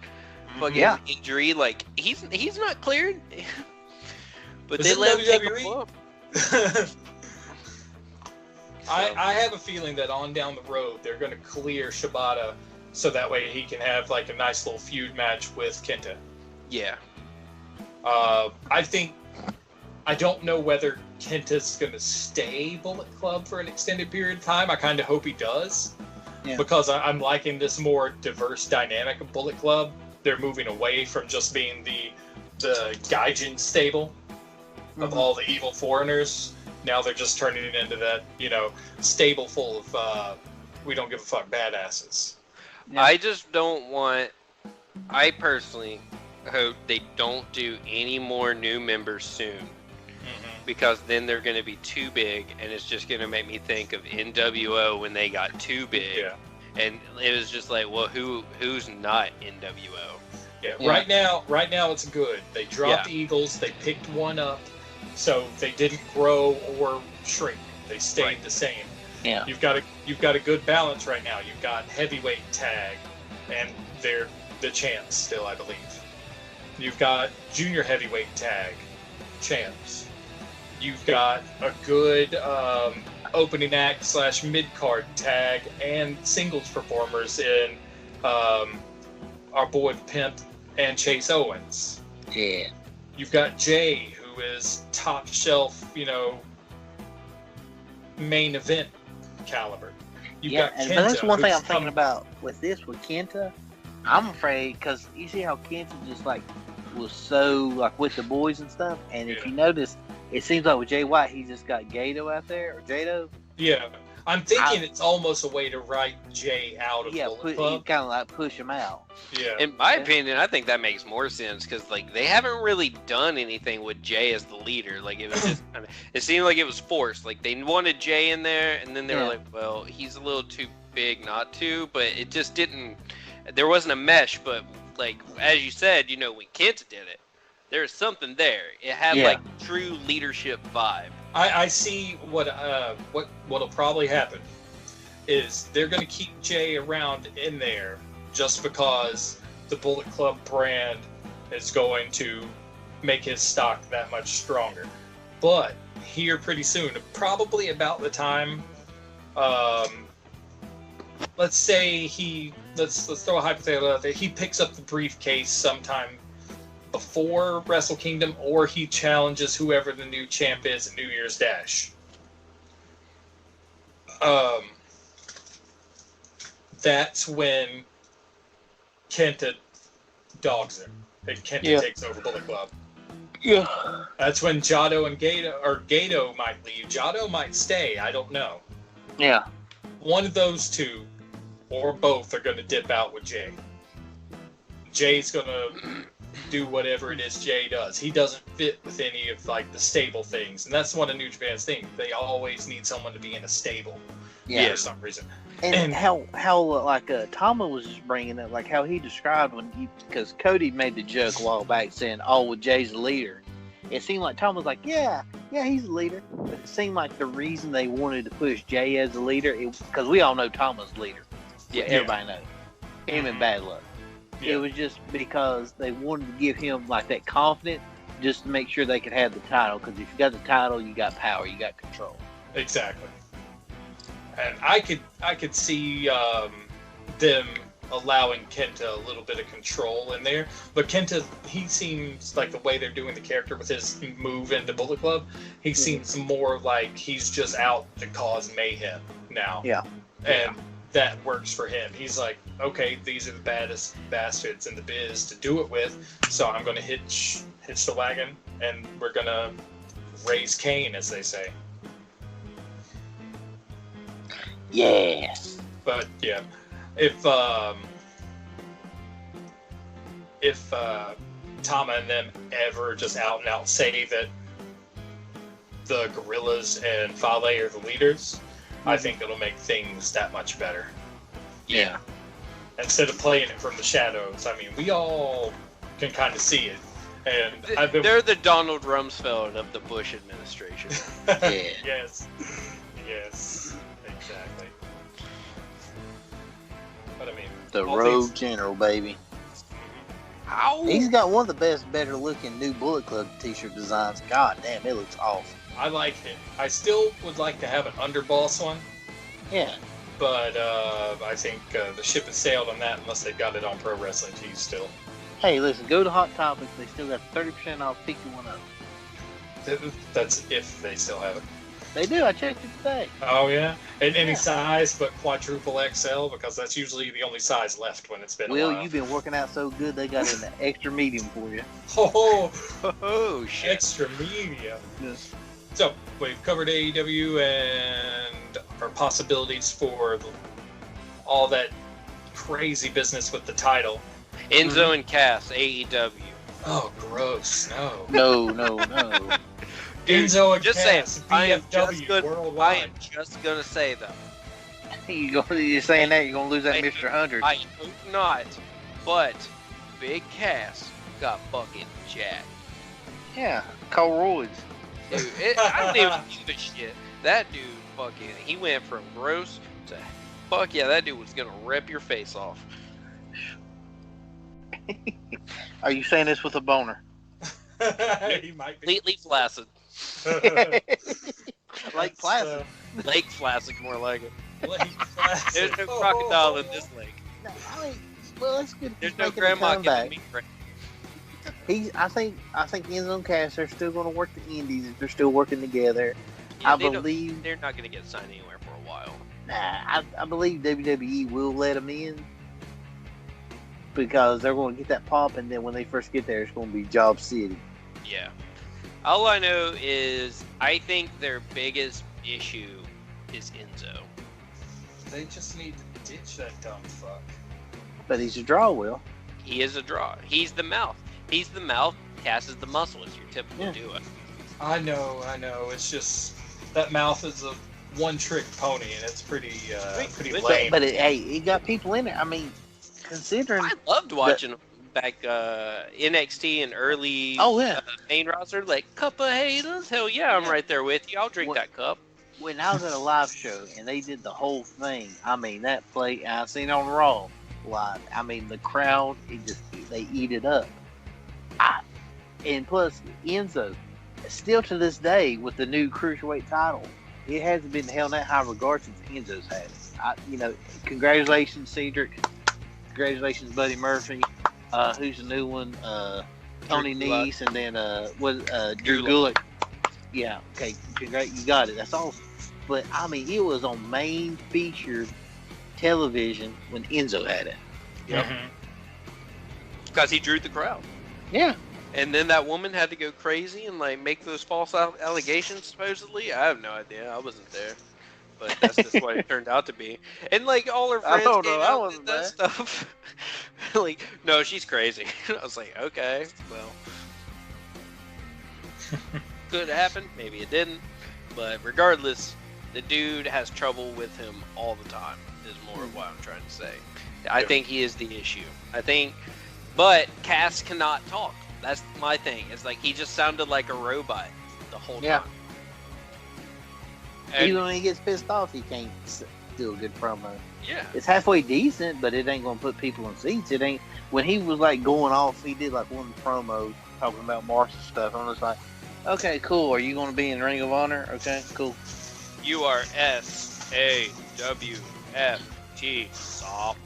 Speaker 2: fucking injury. He's not cleared. But they let him take a bump.
Speaker 3: I have a feeling that on down the road they're going to clear Shibata so that way he can have a nice little feud match with Kenta.
Speaker 2: Yeah.
Speaker 3: I don't know whether Kenta's going to stay Bullet Club for an extended period of time. I kind of hope he does.
Speaker 1: Yeah.
Speaker 3: Because I'm liking this more diverse dynamic of Bullet Club. They're moving away from just being the Gaijin stable. of all the evil foreigners. Now they're just turning it into that, stable full of we don't give a fuck badasses.
Speaker 1: Yeah.
Speaker 2: I just don't want. I personally hope they don't do any more new members soon, because then they're going to be too big, and it's just going to make me think of NWO when they got too big.
Speaker 3: Yeah.
Speaker 2: And it was just like, well, who's not NWO?
Speaker 3: Yeah.
Speaker 1: Yeah.
Speaker 3: Right now it's good. They dropped Eagles. They picked one up, so they didn't grow or shrink. They stayed the same.
Speaker 1: Yeah.
Speaker 3: You've got a good balance right now. You've got heavyweight tag, and they're the champs still, I believe. You've got junior heavyweight tag champs. You've got a good opening act / mid-card tag and singles performers in our boy Pimp and Chase Owens.
Speaker 1: Yeah.
Speaker 3: You've got Jay, who is top shelf, main event caliber. You've got Kenta,
Speaker 1: but that's one thing
Speaker 3: who's
Speaker 1: I'm thinking about with Kenta. I'm afraid because you see how Kenta just like was so like with the boys and stuff, and if you notice, it seems like with Jay White, he just got Gato out there or Jado.
Speaker 3: Yeah, I'm thinking it's almost a way to write Jay out of Bullet Club.
Speaker 1: Kind of like push him out.
Speaker 3: Yeah.
Speaker 2: In my opinion, I think that makes more sense because like they haven't really done anything with Jay as the leader. Like it was just, it seemed like it was forced. Like they wanted Jay in there, and then they were like, well, he's a little too big not to, but it just didn't. There wasn't a mesh, but like as you said, when Kenta did it, there was something there. It had like true leadership vibe.
Speaker 3: I see what'll probably happen is they're going to keep Jay around in there just because the Bullet Club brand is going to make his stock that much stronger. But here pretty soon, probably about the time, let's say let's throw a hypothetical out there. He picks up the briefcase sometime before Wrestle Kingdom, or he challenges whoever the new champ is at New Year's Dash. That's when Kenta dogs him, and Kenta takes over Bullet Club.
Speaker 1: Yeah.
Speaker 3: That's when Jado and Gato might leave. Jado might stay. I don't know.
Speaker 1: Yeah.
Speaker 3: One of those two, or both, are going to dip out with Jay. Jay's going to do whatever it is Jay does. He doesn't fit with any of like the stable things, and that's one of New Japan's things. They always need someone to be in a stable for some reason.
Speaker 1: And how like Tama was just bringing up, like how he described because Cody made the joke a while back saying, "Oh, well, Jay's the leader." It seemed like Tama was like, "Yeah, he's the leader." But it seemed like the reason they wanted to push Jay as the leader, because we all know Tama's the leader. Yeah, everybody knows him and Bad Luck. Yeah. It was just because they wanted to give him like that confidence, just to make sure they could have the title. Because if you got the title, you got power, you got control.
Speaker 3: Exactly. And I could see them allowing Kenta a little bit of control in there. But Kenta, he seems like the way they're doing the character with his move into Bullet Club, he seems more like he's just out to cause mayhem now. Yeah. And that works for him. He's like, okay, these are the baddest bastards in the biz to do it with, so I'm going to hitch the wagon, and we're going to raise Cain, as they say.
Speaker 1: Yes.
Speaker 3: But yeah, if Tama and them ever just out and out say that the Gorillas and Fale are the leaders, I think it'll make things that much better.
Speaker 1: Yeah.
Speaker 3: Instead of playing it from the shadows, I mean, we all can kind of see it. And
Speaker 2: they're the Donald Rumsfeld of the Bush administration.
Speaker 1: Yeah.
Speaker 3: Yes, exactly. But I mean,
Speaker 1: the Road General, baby.
Speaker 2: Ow.
Speaker 1: He's got one of the better looking new Bullet Club t-shirt designs. God damn, it looks awesome.
Speaker 3: I like it. I still would like to have an underboss one.
Speaker 1: Yeah.
Speaker 3: But I think the ship has sailed on that unless they've got it on Pro Wrestling Tees still.
Speaker 1: Hey, listen, go to Hot Topics. They still got 30% off, pick you one up.
Speaker 3: That's if they still have it.
Speaker 1: They do. I checked it today.
Speaker 3: Oh yeah, in any
Speaker 1: Yeah.
Speaker 3: size but quadruple XL, because that's usually the only size left when it's been a
Speaker 1: Will,
Speaker 3: while.
Speaker 1: you've been working out so good, they got an extra medium for you.
Speaker 3: Oh,
Speaker 2: Oh shit!
Speaker 3: extra medium.
Speaker 1: Yes.
Speaker 3: So we've covered AEW and our possibilities for all that crazy business with the title.
Speaker 2: Enzo and Cass, AEW.
Speaker 3: Oh, gross! No.
Speaker 1: No.
Speaker 2: Dude,
Speaker 3: Enzo and
Speaker 2: just
Speaker 3: Cass,
Speaker 2: saying, I am
Speaker 3: worldwide.
Speaker 2: just gonna say though.
Speaker 1: You're saying that you're gonna lose that Mr. 100.
Speaker 2: I hope not, but Big Cass got fucking jacked.
Speaker 1: Yeah, Cole Royds.
Speaker 2: Dude, I don't even give a shit. That dude fucking, he went from gross to fuck yeah, that dude was gonna rip your face off.
Speaker 1: Are you saying this with a boner?
Speaker 3: He might be.
Speaker 2: Completely flaccid.
Speaker 1: Like Placid.
Speaker 2: Lake flaccid, more like it.
Speaker 3: Lake Placid.
Speaker 2: There's no crocodile in this lake.
Speaker 1: No, I mean, well, that's good.
Speaker 2: There's
Speaker 1: He's
Speaker 2: no
Speaker 1: making a
Speaker 2: grandma
Speaker 1: comeback.
Speaker 2: giving me crap.
Speaker 1: I think Enzo and Cass are still going to work the Indies if they're still working together.
Speaker 2: Yeah,
Speaker 1: I believe.
Speaker 2: they're not gonna get signed anywhere for a while.
Speaker 1: Nah, I believe WWE will let them in because they're going to get that pop, and then when they first get there, it's going to be Job City.
Speaker 2: Yeah. All I know is I think their biggest issue is Enzo.
Speaker 3: They just need to ditch that dumb fuck.
Speaker 1: But he's a draw, Will.
Speaker 2: He is a draw. He's the mouth. He's the mouth. Cass is the muscle. It's your typical duo.
Speaker 3: I know. It's just that mouth is a one-trick pony, and it's pretty lame.
Speaker 1: But hey, he got people in there. I mean, considering.
Speaker 2: I loved watching him back NXT and early main roster. Like, cup of haters? Hell yeah, I'm right there with you. I'll drink that cup.
Speaker 1: When I was at a live show and they did the whole thing, I mean, that play, I seen on Raw live. I mean, the crowd, they eat it up. And plus, Enzo, still to this day, with the new Cruiserweight title, it hasn't been held that high regard since Enzo's had it. Congratulations, Cedric. Congratulations, Buddy Murphy. Who's the new one? Tony Nese, and then Drew Gulak. Yeah, okay, you got it. That's awesome. But I mean, it was on main featured television when Enzo had it.
Speaker 2: Yep. Because he drew the crowd.
Speaker 1: Yeah.
Speaker 2: And then that woman had to go crazy and like make those false allegations. Supposedly, I have no idea. I wasn't there, but that's just what it turned out to be. And like all her friends came out and did that stuff. Like, no, she's crazy. I was like, okay, well, could happen. Maybe it didn't. But regardless, the dude has trouble with him all the time. Is more of what I'm trying to say. I think he is the issue. But Cass cannot talk. That's my thing. It's like he just sounded like a robot the whole time. And
Speaker 1: even when he gets pissed off, he can't do a good promo.
Speaker 2: Yeah.
Speaker 1: It's halfway decent, but it ain't gonna put people in seats. It ain't. When he was like going off, he did like one promo talking about Marshall stuff. I'm just like, okay, cool. Are you gonna be in Ring of Honor? Okay, cool.
Speaker 2: You are SAWFT. Stop.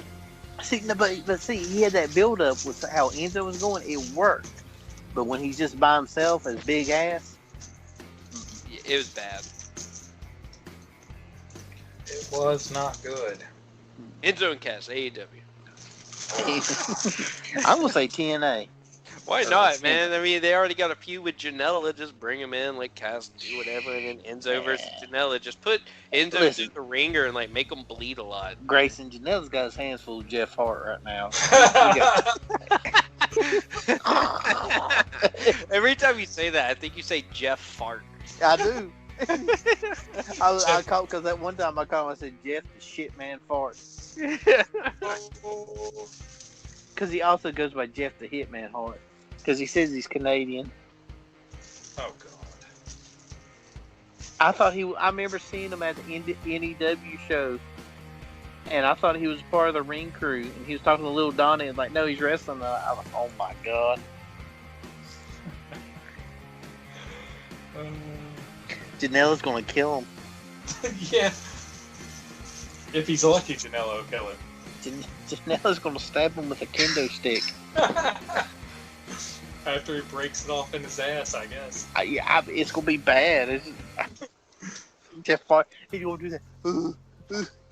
Speaker 1: See, no, but see, he had that build up with how Enzo was going. It worked. But when he's just by himself as big ass,
Speaker 2: it was bad.
Speaker 3: It was not good.
Speaker 2: Enzo and Cass, AEW.
Speaker 1: I'm gonna say TNA.
Speaker 2: Why not, man? I mean, they already got a feud with Janela. Just bring him in, like Cass, do whatever, and then Enzo versus Janela. Just put Enzo through the ringer and like make him bleed a lot.
Speaker 1: Grayson Janela's got his hands full of Jeff Hart right now.
Speaker 2: Every time you say that, I think you say Jeff Fart.
Speaker 1: I do. I called because that one time I called him. I said Jeff the shit man fart. Because he also goes by Jeff the Hitman Hart. Because he says he's Canadian.
Speaker 3: Oh God.
Speaker 1: I remember seeing him at the NEW show, and I thought he was part of the ring crew. And he was talking to Lil Donnie, and like, no, he's wrestling. I was like, oh my God. Janela's gonna kill him.
Speaker 3: Yeah. If he's lucky, Janela will kill him.
Speaker 1: Janela's gonna stab him with a kendo stick.
Speaker 3: After he breaks it off in his ass, I guess.
Speaker 1: It's gonna be bad. Jeff Fox, he's gonna do that.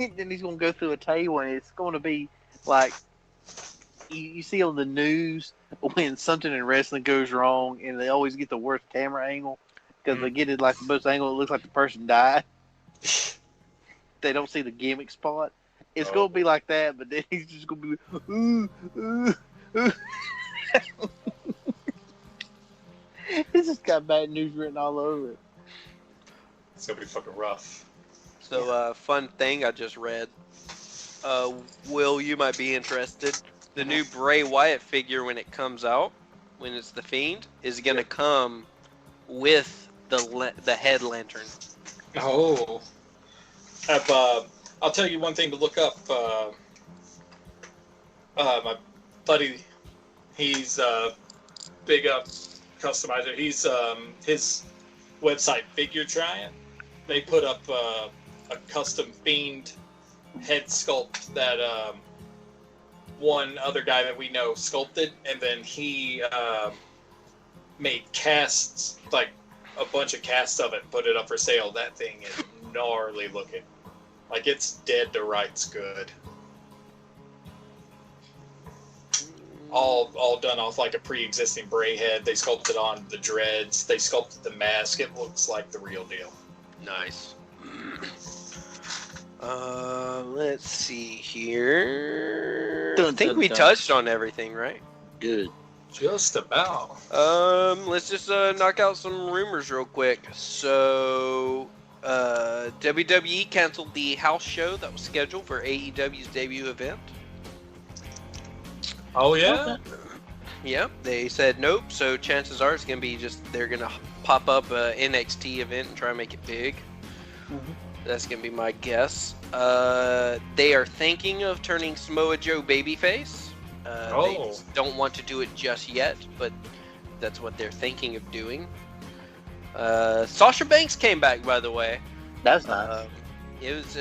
Speaker 1: And then he's gonna go through a table, and it's gonna be like you see on the news when something in wrestling goes wrong, and they always get the worst camera angle because they get it like the most angle. It looks like the person died. They don't see the gimmick spot. It's gonna be like that, but then he's just gonna be ooh, ooh, ooh. It's just got bad news written all over it.
Speaker 3: It's gonna be fucking rough.
Speaker 2: So, fun thing I just read. Will, you might be interested. The new Bray Wyatt figure, when it comes out, when it's the Fiend, is gonna come with the head lantern.
Speaker 3: Oh. I'll tell you one thing to look up. My buddy, he's big up customizer. He's his website Figure Giant. They put up a custom Fiend head sculpt that one other guy that we know sculpted, and then he made casts, like a bunch of casts of it, and put it up for sale. That thing is gnarly looking. Like, it's dead to rights good. All done off like a pre-existing Bray head. They sculpted on the dreads. They sculpted the mask. It looks like the real deal.
Speaker 2: Nice. Let's see here. I think we touched on everything, right?
Speaker 1: Good.
Speaker 3: Just about.
Speaker 2: Let's just knock out some rumors real quick. So, WWE canceled the house show that was scheduled for AEW's debut event.
Speaker 3: Oh yeah.
Speaker 2: Yeah, they said nope. So chances are it's gonna be they're gonna pop up a NXT event and try and make it big.
Speaker 1: Mm-hmm.
Speaker 2: That's gonna be my guess. They are thinking of turning Samoa Joe babyface. They don't want to do it just yet, but that's what they're thinking of doing. Sasha Banks came back, by the way.
Speaker 1: That's nice.
Speaker 2: It was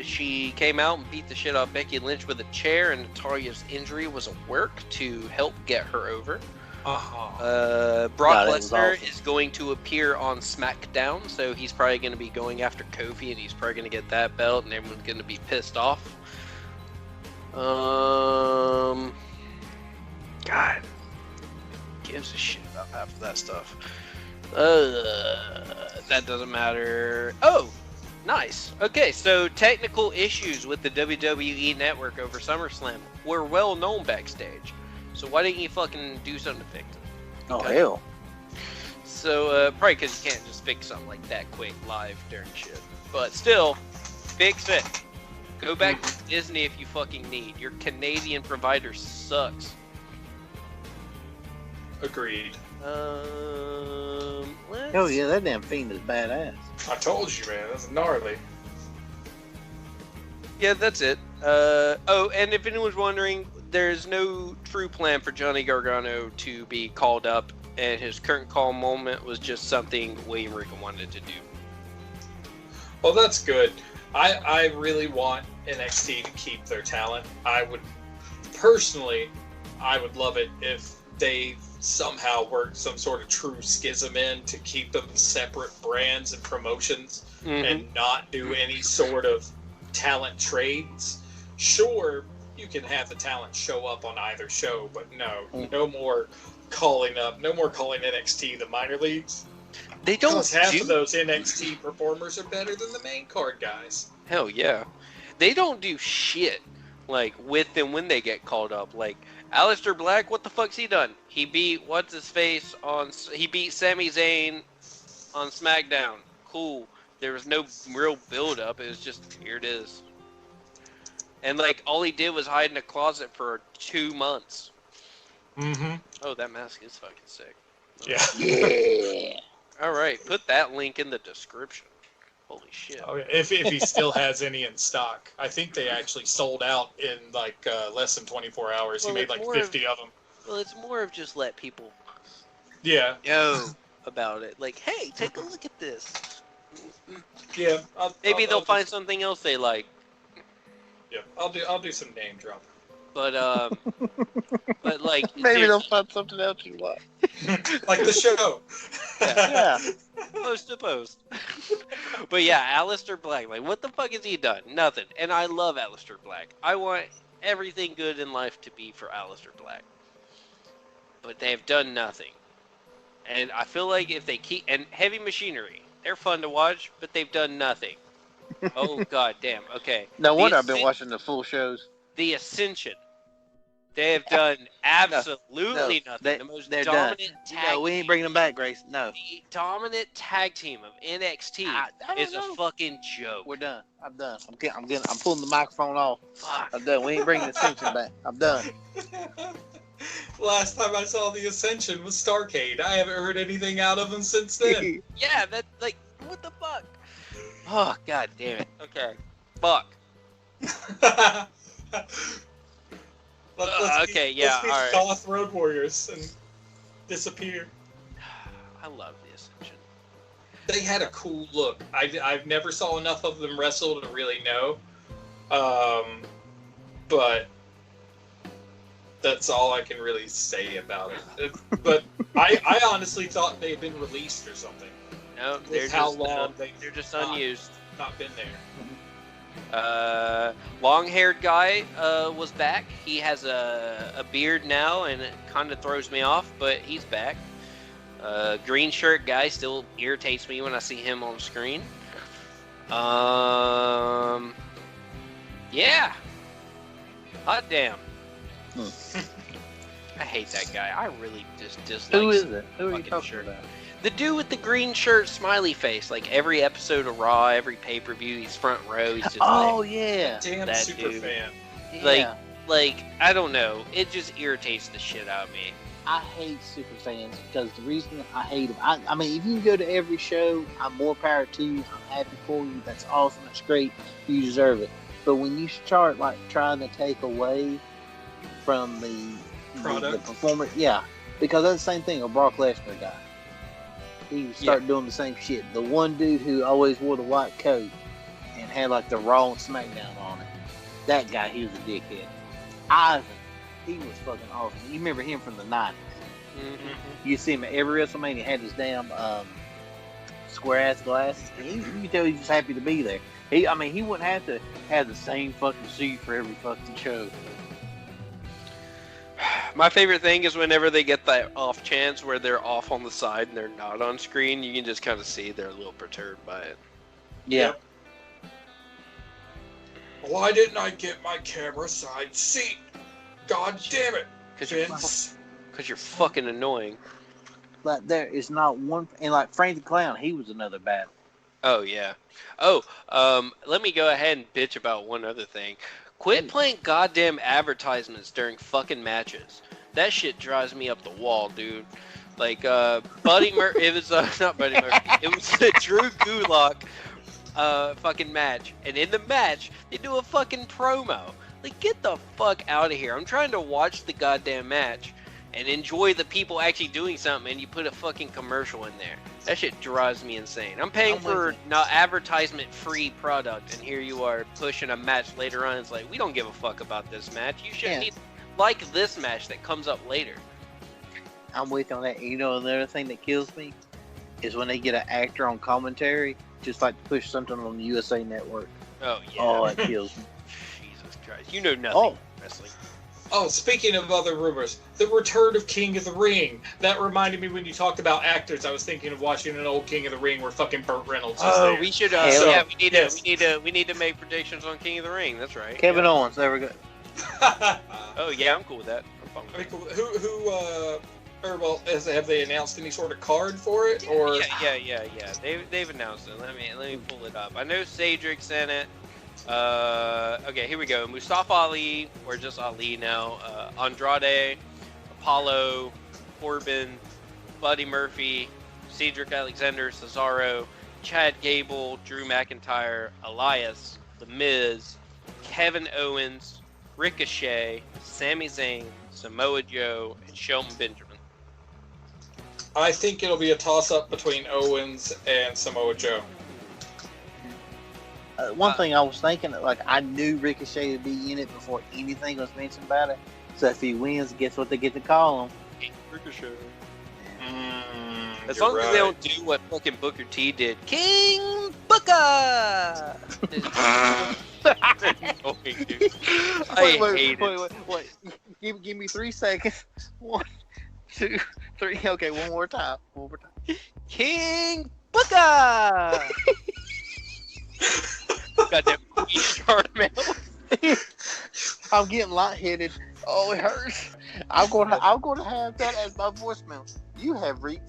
Speaker 2: she came out and beat the shit out of Becky Lynch with a chair, and Natalya's injury was a work to help get her over. Brock Lesnar is going to appear on SmackDown, so he's probably going to be going after Kofi, and he's probably going to get that belt, and everyone's going to be pissed off. God, gives a shit about half of that stuff. That doesn't matter. Oh, nice. Okay, so technical issues with the WWE Network over SummerSlam were well known backstage. So why didn't you fucking do something to fix it?
Speaker 1: Oh, hell.
Speaker 2: So, probably because you can't just fix something like that quick live during shit. But still, fix it. Go back to Disney if you fucking need. Your Canadian provider sucks.
Speaker 3: Agreed.
Speaker 1: Hell yeah, that damn Fiend is badass.
Speaker 3: I told you, man. That's gnarly.
Speaker 2: Yeah, that's it. Oh, and if anyone's wondering, there's no true plan for Johnny Gargano to be called up, and his current call moment was just something William Regal wanted to do.
Speaker 3: Well, that's good. I really want NXT to keep their talent. I would love it if they somehow worked some sort of true schism in to keep them separate brands and promotions and not do any sort of talent trades. Sure, you can have the talent show up on either show, but no more calling NXT the minor leagues.
Speaker 2: They don't.
Speaker 3: Because half of those NXT performers are better than the main card guys.
Speaker 2: Hell yeah, they don't do shit like with and when they get called up. Like Aleister Black, what the fuck's he done? He beat he beat Sami Zayn on SmackDown. Cool. There was no real build up. It was just here it is. And like all he did was hide in a closet for 2 months.
Speaker 3: Mm-hmm.
Speaker 2: Oh, that mask is fucking sick.
Speaker 3: Yeah.
Speaker 1: Yeah.
Speaker 2: All right, put that link in the description. Holy shit.
Speaker 3: Oh, yeah. If he still has any in stock. I think they actually sold out in like less than 24 hours.
Speaker 2: Well,
Speaker 3: he made like 50 of them.
Speaker 2: Well, it's more of just let people
Speaker 3: know
Speaker 2: about it. Like, hey, take a look at this.
Speaker 3: Yeah.
Speaker 2: Maybe they'll find something else they like.
Speaker 3: Yeah, I'll do some name dropping.
Speaker 2: But like
Speaker 1: Maybe
Speaker 2: dude,
Speaker 1: they'll find something else you like.
Speaker 3: Like the show.
Speaker 1: Yeah.
Speaker 2: post to post. But yeah, Aleister Black, like what the fuck has he done? Nothing. And I love Aleister Black. I want everything good in life to be for Aleister Black. But they have done nothing. And I feel like if they keep and Heavy Machinery, they're fun to watch, but they've done nothing. Oh god damn. Okay.
Speaker 1: No wonder I've been watching the full shows.
Speaker 2: The Ascension. They have done absolutely nothing. The most dominant tag
Speaker 1: No, we ain't bringing them back, Grace. No.
Speaker 2: The dominant tag team of NXT is a fucking joke.
Speaker 1: We're done. I'm done. I'm pulling the microphone off. Fuck. I'm done. We ain't bringing the Ascension back. I'm done.
Speaker 3: Last time I saw the Ascension was Starcade. I haven't heard anything out of them since then.
Speaker 2: Yeah, that like what the fuck? Oh god damn it. Okay. Fuck. Let's be
Speaker 3: Goth Road Warriors and disappear.
Speaker 2: I love the Ascension.
Speaker 3: They had a cool look. I've never saw enough of them wrestle to really know. But that's all I can really say about it. But I honestly thought they had been released or something.
Speaker 2: No, they're just unused.
Speaker 3: Not been there.
Speaker 2: Long-haired guy was back. He has a beard now, and it kind of throws me off, but he's back. Green shirt guy still irritates me when I see him on screen. Yeah. Hot damn. I hate that guy. I really just dislike.
Speaker 1: Who is it? Who are you talking about?
Speaker 2: The dude with the green shirt, smiley face. Like every episode of Raw, every pay-per-view, he's front row. He's just
Speaker 1: yeah,
Speaker 3: damn
Speaker 2: that
Speaker 3: super
Speaker 2: dude.
Speaker 3: fan.
Speaker 2: Like I don't know. It just irritates the shit out of me.
Speaker 1: I hate super fans because the reason I hate them. I mean, if you can go to every show, I'm more power to you. I'm happy for you. That's awesome. That's great. You deserve it. But when you start like trying to take away from the performer, because that's the same thing. A Brock Lesnar guy. He would start doing the same shit. The one dude who always wore the white coat and had like the Raw and SmackDown on it. That guy, he was a dickhead. Ivan, he was fucking awesome. You remember him from the 90s. Mm-hmm. You see him at every WrestleMania. He had his damn square ass glasses. You can tell he's just happy to be there. He wouldn't have to have the same fucking suit for every fucking show.
Speaker 2: My favorite thing is whenever they get that off chance where they're off on the side and they're not on screen, you can just kind of see they're a little perturbed by it.
Speaker 1: Yeah.
Speaker 3: Why didn't I get my camera side seat? God damn it!
Speaker 2: Because you're fucking annoying.
Speaker 1: Like there is not one, and like Frank the Clown, he was another bad one.
Speaker 2: Oh yeah. Let me go ahead and bitch about one other thing. Quit playing goddamn advertisements during fucking matches. That shit drives me up the wall, dude. Like, Buddy Murphy, it was, not Buddy Murphy, it was the Drew Gulak, fucking match. And in the match, they do a fucking promo. Like, get the fuck out of here. I'm trying to watch the goddamn match and enjoy the people actually doing something, and you put a fucking commercial in there. That shit drives me insane. I'm paying for not advertisement-free product, and here you are pushing a match later on. It's like, we don't give a fuck about this match. You shouldn't need like this match that comes up later.
Speaker 1: I'm with you on that. You know, another thing that kills me is when they get an actor on commentary, just like to push something on the USA Network.
Speaker 2: Oh, yeah.
Speaker 1: Oh, it kills me.
Speaker 2: Jesus Christ. You know nothing about wrestling.
Speaker 3: Oh, speaking of other rumors, the return of King of the Ring. That reminded me when you talked about actors. I was thinking of watching an old King of the Ring where fucking Burt Reynolds was there.
Speaker 2: We should. We need to make predictions on King of the Ring. That's right.
Speaker 1: Kevin Owens. There we go.
Speaker 2: Oh yeah, I'm cool with that. I'm fine with
Speaker 3: that. Have they announced any sort of card for it? Or
Speaker 2: yeah. They've announced it. Let me pull it up. I know Cedric's in it. Okay, here we go. Mustafa Ali, or just Ali now. Andrade, Apollo, Corbin, Buddy Murphy, Cedric Alexander, Cesaro, Chad Gable, Drew McIntyre, Elias, The Miz, Kevin Owens, Ricochet, Sami Zayn, Samoa Joe, and Shelton Benjamin.
Speaker 3: I think it'll be a toss-up between Owens and Samoa Joe.
Speaker 1: one thing I was thinking, like I knew Ricochet would be in it before anything was mentioned about it. So if he wins, guess what they get to call him?
Speaker 2: Ricochet.
Speaker 3: Mm,
Speaker 2: As
Speaker 3: you're
Speaker 2: long as they don't do what fucking Booker T did. King Booker! I hate it.
Speaker 1: Wait. Give me 3 seconds. 1, 2, 3. Okay, one more time.
Speaker 2: King Booker! Goddamn Charmel.
Speaker 1: I'm getting lightheaded. Oh, it hurts. I'm gonna have that as my voicemail. You have reached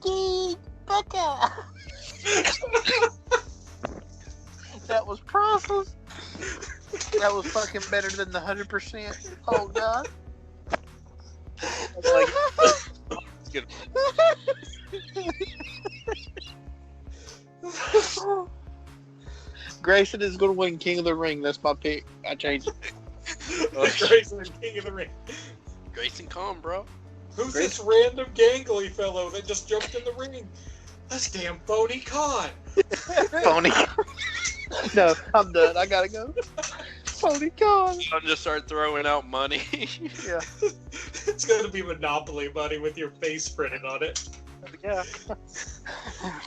Speaker 1: King Booker. That was priceless. That was fucking better than the 100%. Oh God. Grayson is going to win King of the Ring. That's my pick. I changed it.
Speaker 3: Grayson, King of the Ring.
Speaker 2: Grayson, calm, bro.
Speaker 3: Who's this random gangly fellow that just jumped in the ring? That's damn phony Khan.
Speaker 1: Phony. No, I'm done. I gotta go. Phony Khan.
Speaker 2: I'll just start throwing out money.
Speaker 1: Yeah.
Speaker 3: It's gonna be Monopoly money with your face printed on it.
Speaker 2: Yeah.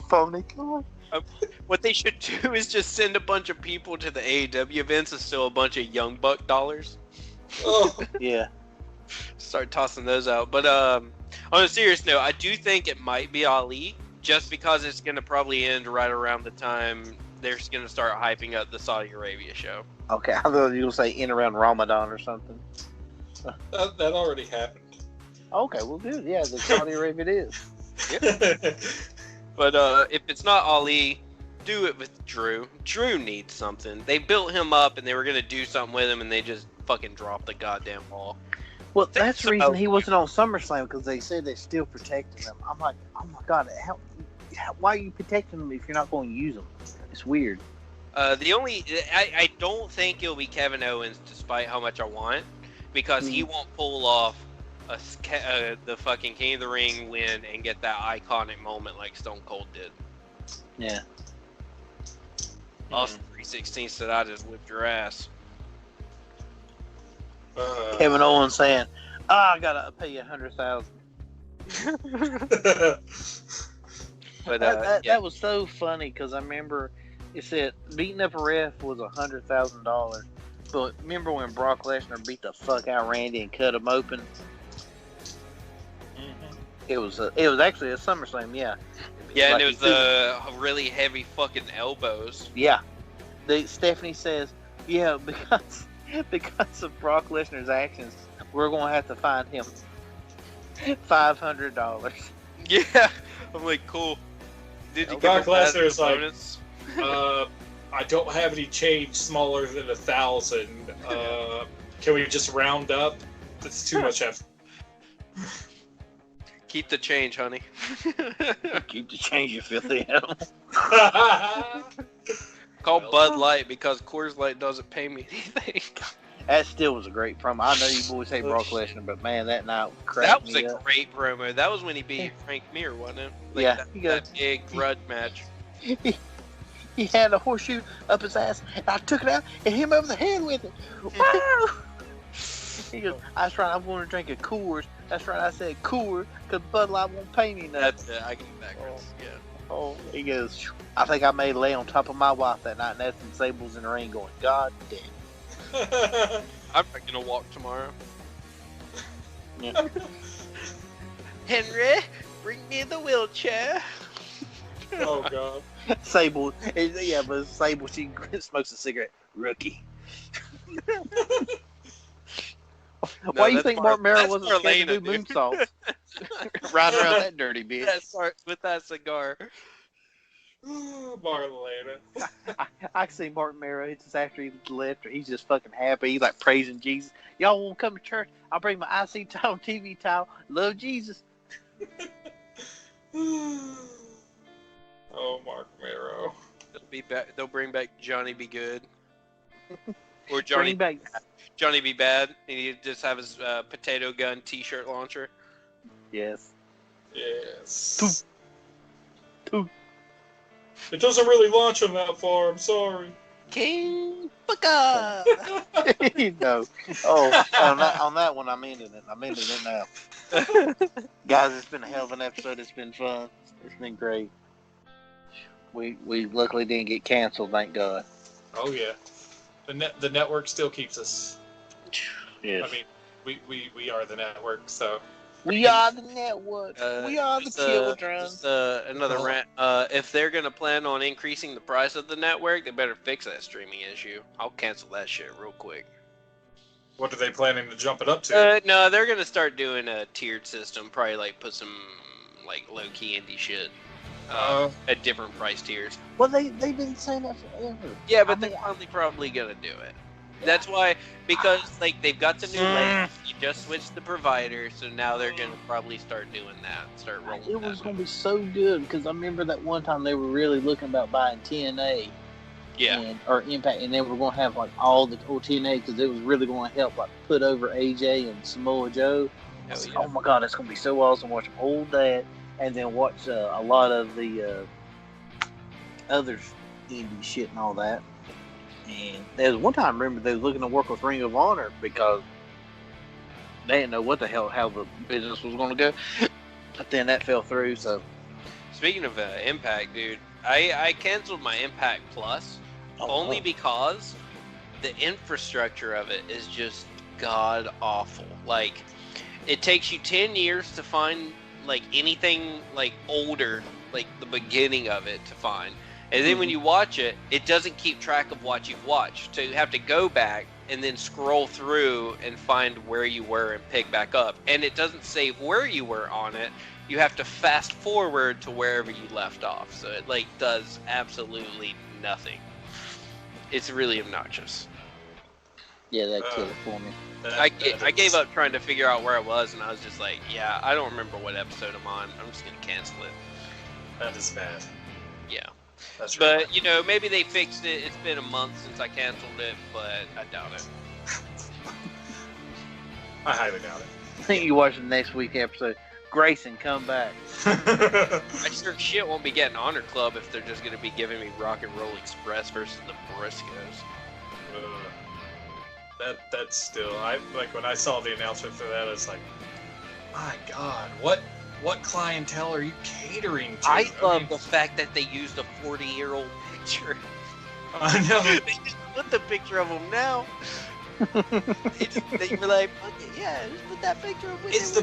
Speaker 1: Phony Khan.
Speaker 2: What they should do is just send a bunch of people to the AEW events and steal a bunch of Young Buck dollars.
Speaker 3: Oh.
Speaker 1: Yeah.
Speaker 2: Start tossing those out. But on a serious note, I do think it might be Ali, just because it's going to probably end right around the time they're going to start hyping up the Saudi Arabia show.
Speaker 1: Okay, I thought you were going to say in around Ramadan or something.
Speaker 3: That already happened.
Speaker 1: Okay, well, good. Yeah, the Saudi Arabia it is.
Speaker 2: Yep. But if it's not Ali, do it with Drew. Drew needs something. They built him up and they were going to do something with him and they just fucking dropped the goddamn ball.
Speaker 1: Well, that's the reason he wasn't on SummerSlam, because they said they're still protecting him. I'm like, oh my God, why are you protecting him if you're not going to use him? It's weird.
Speaker 2: I don't think it'll be Kevin Owens, despite how much I want, because he won't pull off the fucking King of the Ring win and get that iconic moment like Stone Cold did.
Speaker 1: Yeah.
Speaker 2: Austin 316 said I just whipped your ass.
Speaker 1: Kevin Owens saying, I gotta pay you $100,000.
Speaker 2: But
Speaker 1: that was so funny, because I remember it said beating up a ref was $100,000. But remember when Brock Lesnar beat the fuck out of Randy and cut him open?
Speaker 3: Mm-hmm.
Speaker 1: It was actually a SummerSlam, yeah.
Speaker 2: Yeah,
Speaker 1: like
Speaker 2: and it was really heavy fucking elbows.
Speaker 1: Yeah. Stephanie says, yeah, because of Brock Lesnar's actions, we're going to have to fine him $500.
Speaker 2: Yeah, I'm like, cool. Did you
Speaker 3: Brock Lesnar's like,
Speaker 2: bonus?
Speaker 3: I don't have any change smaller than 1,000. Can we just round up? That's too much effort.
Speaker 2: Keep the change, honey.
Speaker 1: Keep the change, you filthy animal.
Speaker 2: Call Bud Light because Coors Light doesn't pay me anything.
Speaker 1: That still was a great promo. I know you boys hate Brock Lesnar, but man, that night cracked
Speaker 2: That was
Speaker 1: me
Speaker 2: a
Speaker 1: up.
Speaker 2: great promo. That was when he beat Frank Mir, wasn't it? Like
Speaker 1: Yeah,
Speaker 2: that big grudge match.
Speaker 1: He had a horseshoe up his ass, and I took it out and hit him over the head with it. Wow! He goes, that's right, I'm going to drink a Coors. That's right, I said Coors, because Bud Light won't pay me nothing.
Speaker 2: That's it. I get it backwards. Yeah.
Speaker 1: Oh, he goes, I think I may lay on top of my wife that night, and that's when Sable's in the ring going, God damn.
Speaker 2: I'm not going to walk tomorrow.
Speaker 1: Yeah.
Speaker 2: Henry, bring me the wheelchair.
Speaker 3: Oh, God.
Speaker 1: Sable, yeah, but Sable, she smokes a cigarette. Rookie. Why do you think Mark Merrill wasn't scared to do moonsaults? Riding around that dirty bitch.
Speaker 2: With that cigar.
Speaker 3: Marlena.
Speaker 1: I can see Mark Merrill, it's just after he left, or he's just fucking happy. He's like praising Jesus. Y'all won't come to church? I'll bring my IC towel, TV towel. Love Jesus.
Speaker 3: Oh, Mark Merrow.
Speaker 2: They'll bring back Johnny Be Good. Or
Speaker 1: Bring back.
Speaker 2: Johnny Be Bad, and he just have his potato gun t-shirt launcher.
Speaker 1: Yes.
Speaker 3: Yes.
Speaker 1: Toot.
Speaker 3: It doesn't really launch him that far, I'm sorry.
Speaker 2: King Booker.
Speaker 1: No. Oh, on that one, I'm ending it. I'm ending it now. Guys, it's been a hell of an episode. It's been fun. It's been great. We luckily didn't get canceled, thank God.
Speaker 3: Oh yeah, the network still keeps us.
Speaker 1: Yes.
Speaker 3: I mean, we are the network, so.
Speaker 1: We are the network. We are the children.
Speaker 2: Just another rant. If they're gonna plan on increasing the price of the network, they better fix that streaming issue. I'll cancel that shit real quick.
Speaker 3: What are they planning to jump it up to?
Speaker 2: No, they're gonna start doing a tiered system. Probably like put some like low key indie shit at different price tiers.
Speaker 1: Well, they've been saying that forever.
Speaker 2: Yeah, but they're probably gonna do it. That's why, because like they've got the new layout, you just switched the provider, so now they're gonna probably start doing that, start rolling.
Speaker 1: It was gonna be so good because I remember that one time they were really looking about buying TNA, or Impact, and they were gonna have like all the old TNA because it was really gonna help like put over AJ and Samoa Joe. Oh my God, it's gonna be so awesome! Watch them hold that, and then watch a lot of the other indie shit and all that. And there was one time, I remember they was looking to work with Ring of Honor because they didn't know what the hell how the business was going to go. But then that fell through. So,
Speaker 2: speaking of Impact, dude, I canceled my Impact Plus only because the infrastructure of it is just god awful. Like, it takes you 10 years to find like anything like older, like the beginning of it to find. And then when you watch it, it doesn't keep track of what you've watched. So you have to go back and then scroll through and find where you were and pick back up. And it doesn't save where you were on it. You have to fast forward to wherever you left off. So it like does absolutely nothing. It's really obnoxious.
Speaker 1: Yeah, that killed it for me.
Speaker 2: I gave up trying to figure out where I was, and I was just like, yeah, I don't remember what episode I'm on. I'm just going to cancel it.
Speaker 3: That is bad.
Speaker 2: Yeah.
Speaker 3: That's
Speaker 2: but,
Speaker 3: right.
Speaker 2: you know, maybe they fixed it. It's been a month since I canceled it, but I doubt it.
Speaker 3: I highly doubt it.
Speaker 1: I think you watch the next week episode. Grayson, come back.
Speaker 2: I sure shit won't be getting Honor Club if they're just going to be giving me Rock and Roll Express versus the Briscoes.
Speaker 3: That's still, like when I saw the announcement for that, I was like, my God, what clientele are you catering to?
Speaker 2: I love the fact that they used a 40-year-old picture.
Speaker 3: I know.
Speaker 2: They just put the picture of him now. they were like, okay, yeah, just put that picture of him.
Speaker 3: It's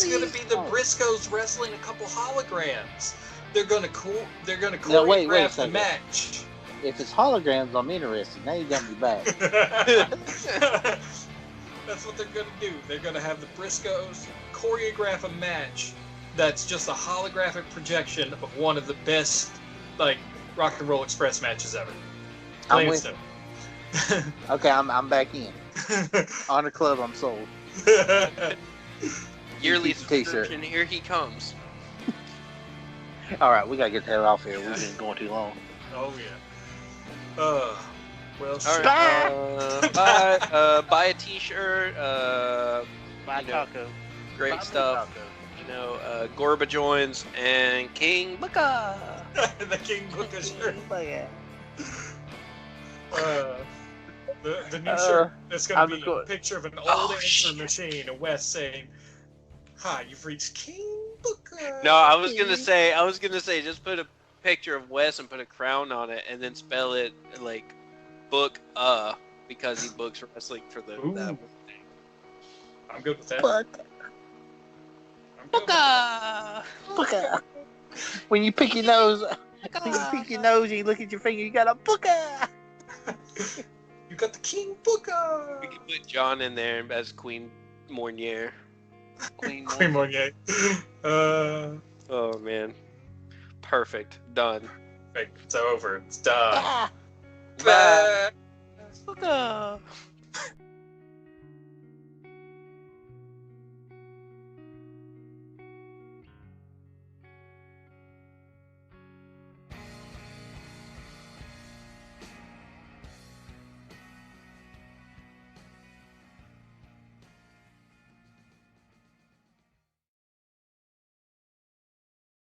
Speaker 3: going to be the Briscoes wrestling a couple holograms. They're going to choreograph the match.
Speaker 1: If it's holograms, I'm interested. Now you got me back.
Speaker 3: That's what they're going to do. They're going to have the Briscoes choreograph a match that's just a holographic projection of one of the best, like, Rock and Roll Express matches ever.
Speaker 1: I'm with Okay, I'm back in. Honor Club, I'm sold.
Speaker 2: Yearly subscription, here he comes.
Speaker 1: All right, we gotta get the hell off here. We've been going too long.
Speaker 3: Oh yeah. Well,
Speaker 2: all right. Buy a T-shirt.
Speaker 1: Buy taco.
Speaker 2: Great
Speaker 1: Buy
Speaker 2: stuff.
Speaker 1: Taco.
Speaker 2: You know, Gorba joins and King Booker.
Speaker 3: The King Booker shirt. The new shirt. It's gonna be a picture of an old answer machine, and Wes saying, "Hi, you've reached King Booker."
Speaker 2: No, I was gonna say, just put a picture of Wes and put a crown on it, and then spell it like book because he books wrestling for the. That thing.
Speaker 3: I'm good with that.
Speaker 1: Booker. When you pick your nose, and you look at your finger, you got a Booker.
Speaker 3: You got the King Booker.
Speaker 2: We can put John in there as Queen Mornier.
Speaker 3: Queen Mornier.
Speaker 2: Oh man. Perfect. Done.
Speaker 3: It's over. It's done.
Speaker 2: Bye. Booker.